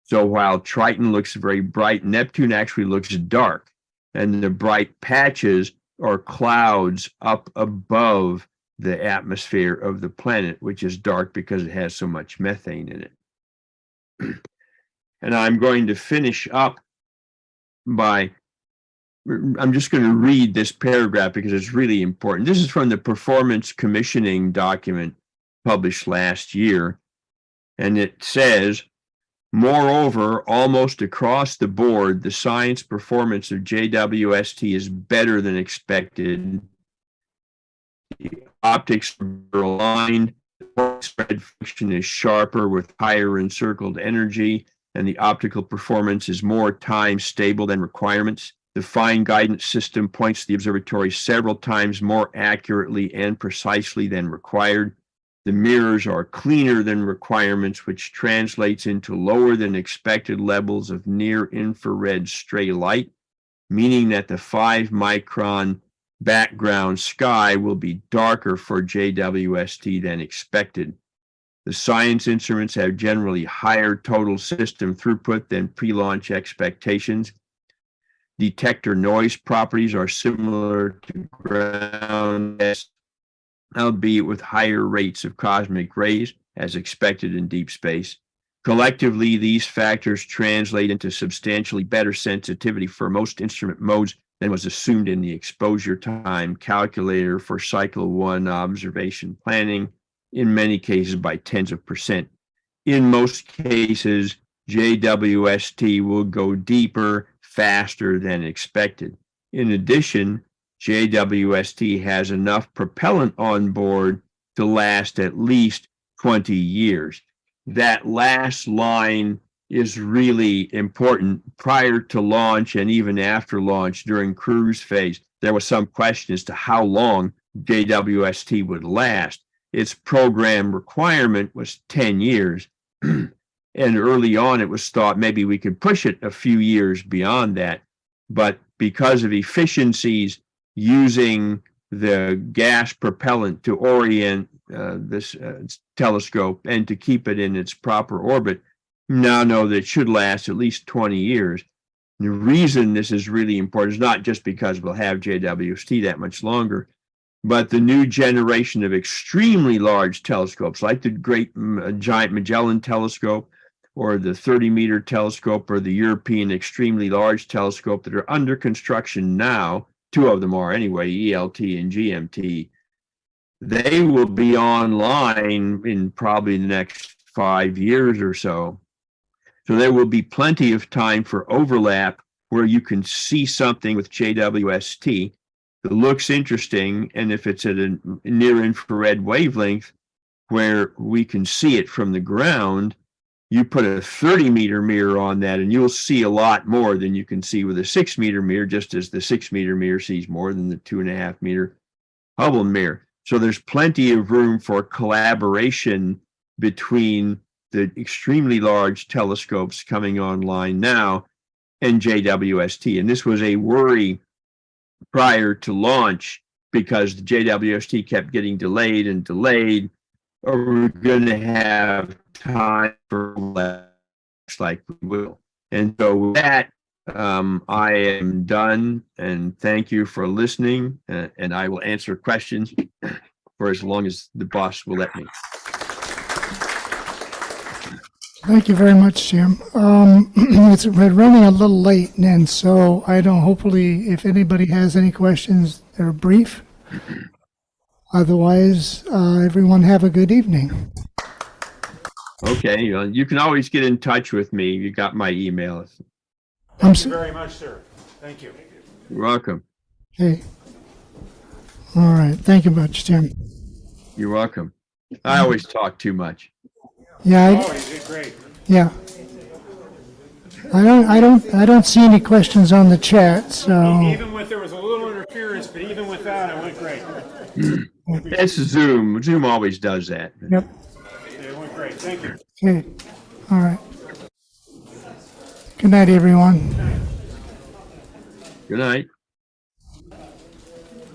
So while Triton looks very bright, Neptune actually looks dark. And the bright patches are clouds up above the atmosphere of the planet, which is dark because it has so much methane in it. And I'm going to finish up by, I'm just going to read this paragraph because it's really important. This is from the performance commissioning document published last year. And it says, moreover, almost across the board, the science performance of JWST is better than expected. The optics are aligned, the spread function is sharper with higher encircled energy, and the optical performance is more time stable than requirements. The fine guidance system points the observatory several times more accurately and precisely than required. The mirrors are cleaner than requirements, which translates into lower than expected levels of near-infrared stray light, meaning that the 5-micron background sky will be darker for JWST than expected. The science instruments have generally higher total system throughput than pre-launch expectations. Detector noise properties are similar to ground tests, albeit with higher rates of cosmic rays, as expected in deep space. Collectively, these factors translate into substantially better sensitivity for most instrument modes than was assumed in the exposure time calculator for cycle 1 observation planning, in many cases by tens of %. In most cases, JWST will go deeper, faster than expected. In addition, JWST has enough propellant on board to last at least 20 years. That last line is really important. Prior to launch and even after launch during cruise phase, there was some question as to how long JWST would last. Its program requirement was 10 years. And early on, it was thought maybe we could push it a few years beyond that. But because of efficiencies using the gas propellant to orient this telescope and to keep it in its proper orbit, now know that it should last at least 20 years. The reason this is really important is not just because we'll have JWST that much longer, but the new generation of extremely large telescopes, like the great giant Magellan telescope, or the 30-meter telescope, or the European extremely large telescope that are under construction now, 2 of them are anyway, ELT and GMT, they will be online in probably the next 5 years or so. So there will be plenty of time for overlap where you can see something with JWST that looks interesting, and if it's at a near-infrared wavelength where we can see it from the ground, you put a 30-meter mirror on that, and you'll see a lot more than you can see with a 6-meter mirror, just as the 6-meter mirror sees more than the 2.5-meter Hubble mirror. So there's plenty of room for collaboration between the extremely large telescopes coming online now and JWST. And this was a worry prior to launch because the JWST kept getting delayed and delayed. or we're going to have time for less, like we will. And so with that, I am done, and thank you for listening, and I will answer questions for as long as the boss will let me. Thank you very much, Jim. We're running a little late, and so I don't, hopefully, if anybody has any questions, they're brief. Otherwise, everyone have a good evening. Okay, you can always get in touch with me. You got my email. Thank you very much, sir. Thank you. You're welcome. Okay. All right. Thank you much, Jim. You're welcome. I always talk too much. Yeah. Oh, you did great. Yeah. I don't see any questions on the chat, so. Even with, there was a little interference, but even with that, it went great. It's Zoom. Zoom always does that. Yep. It went great. Thank you. Okay. All right. Good night, everyone. Good night.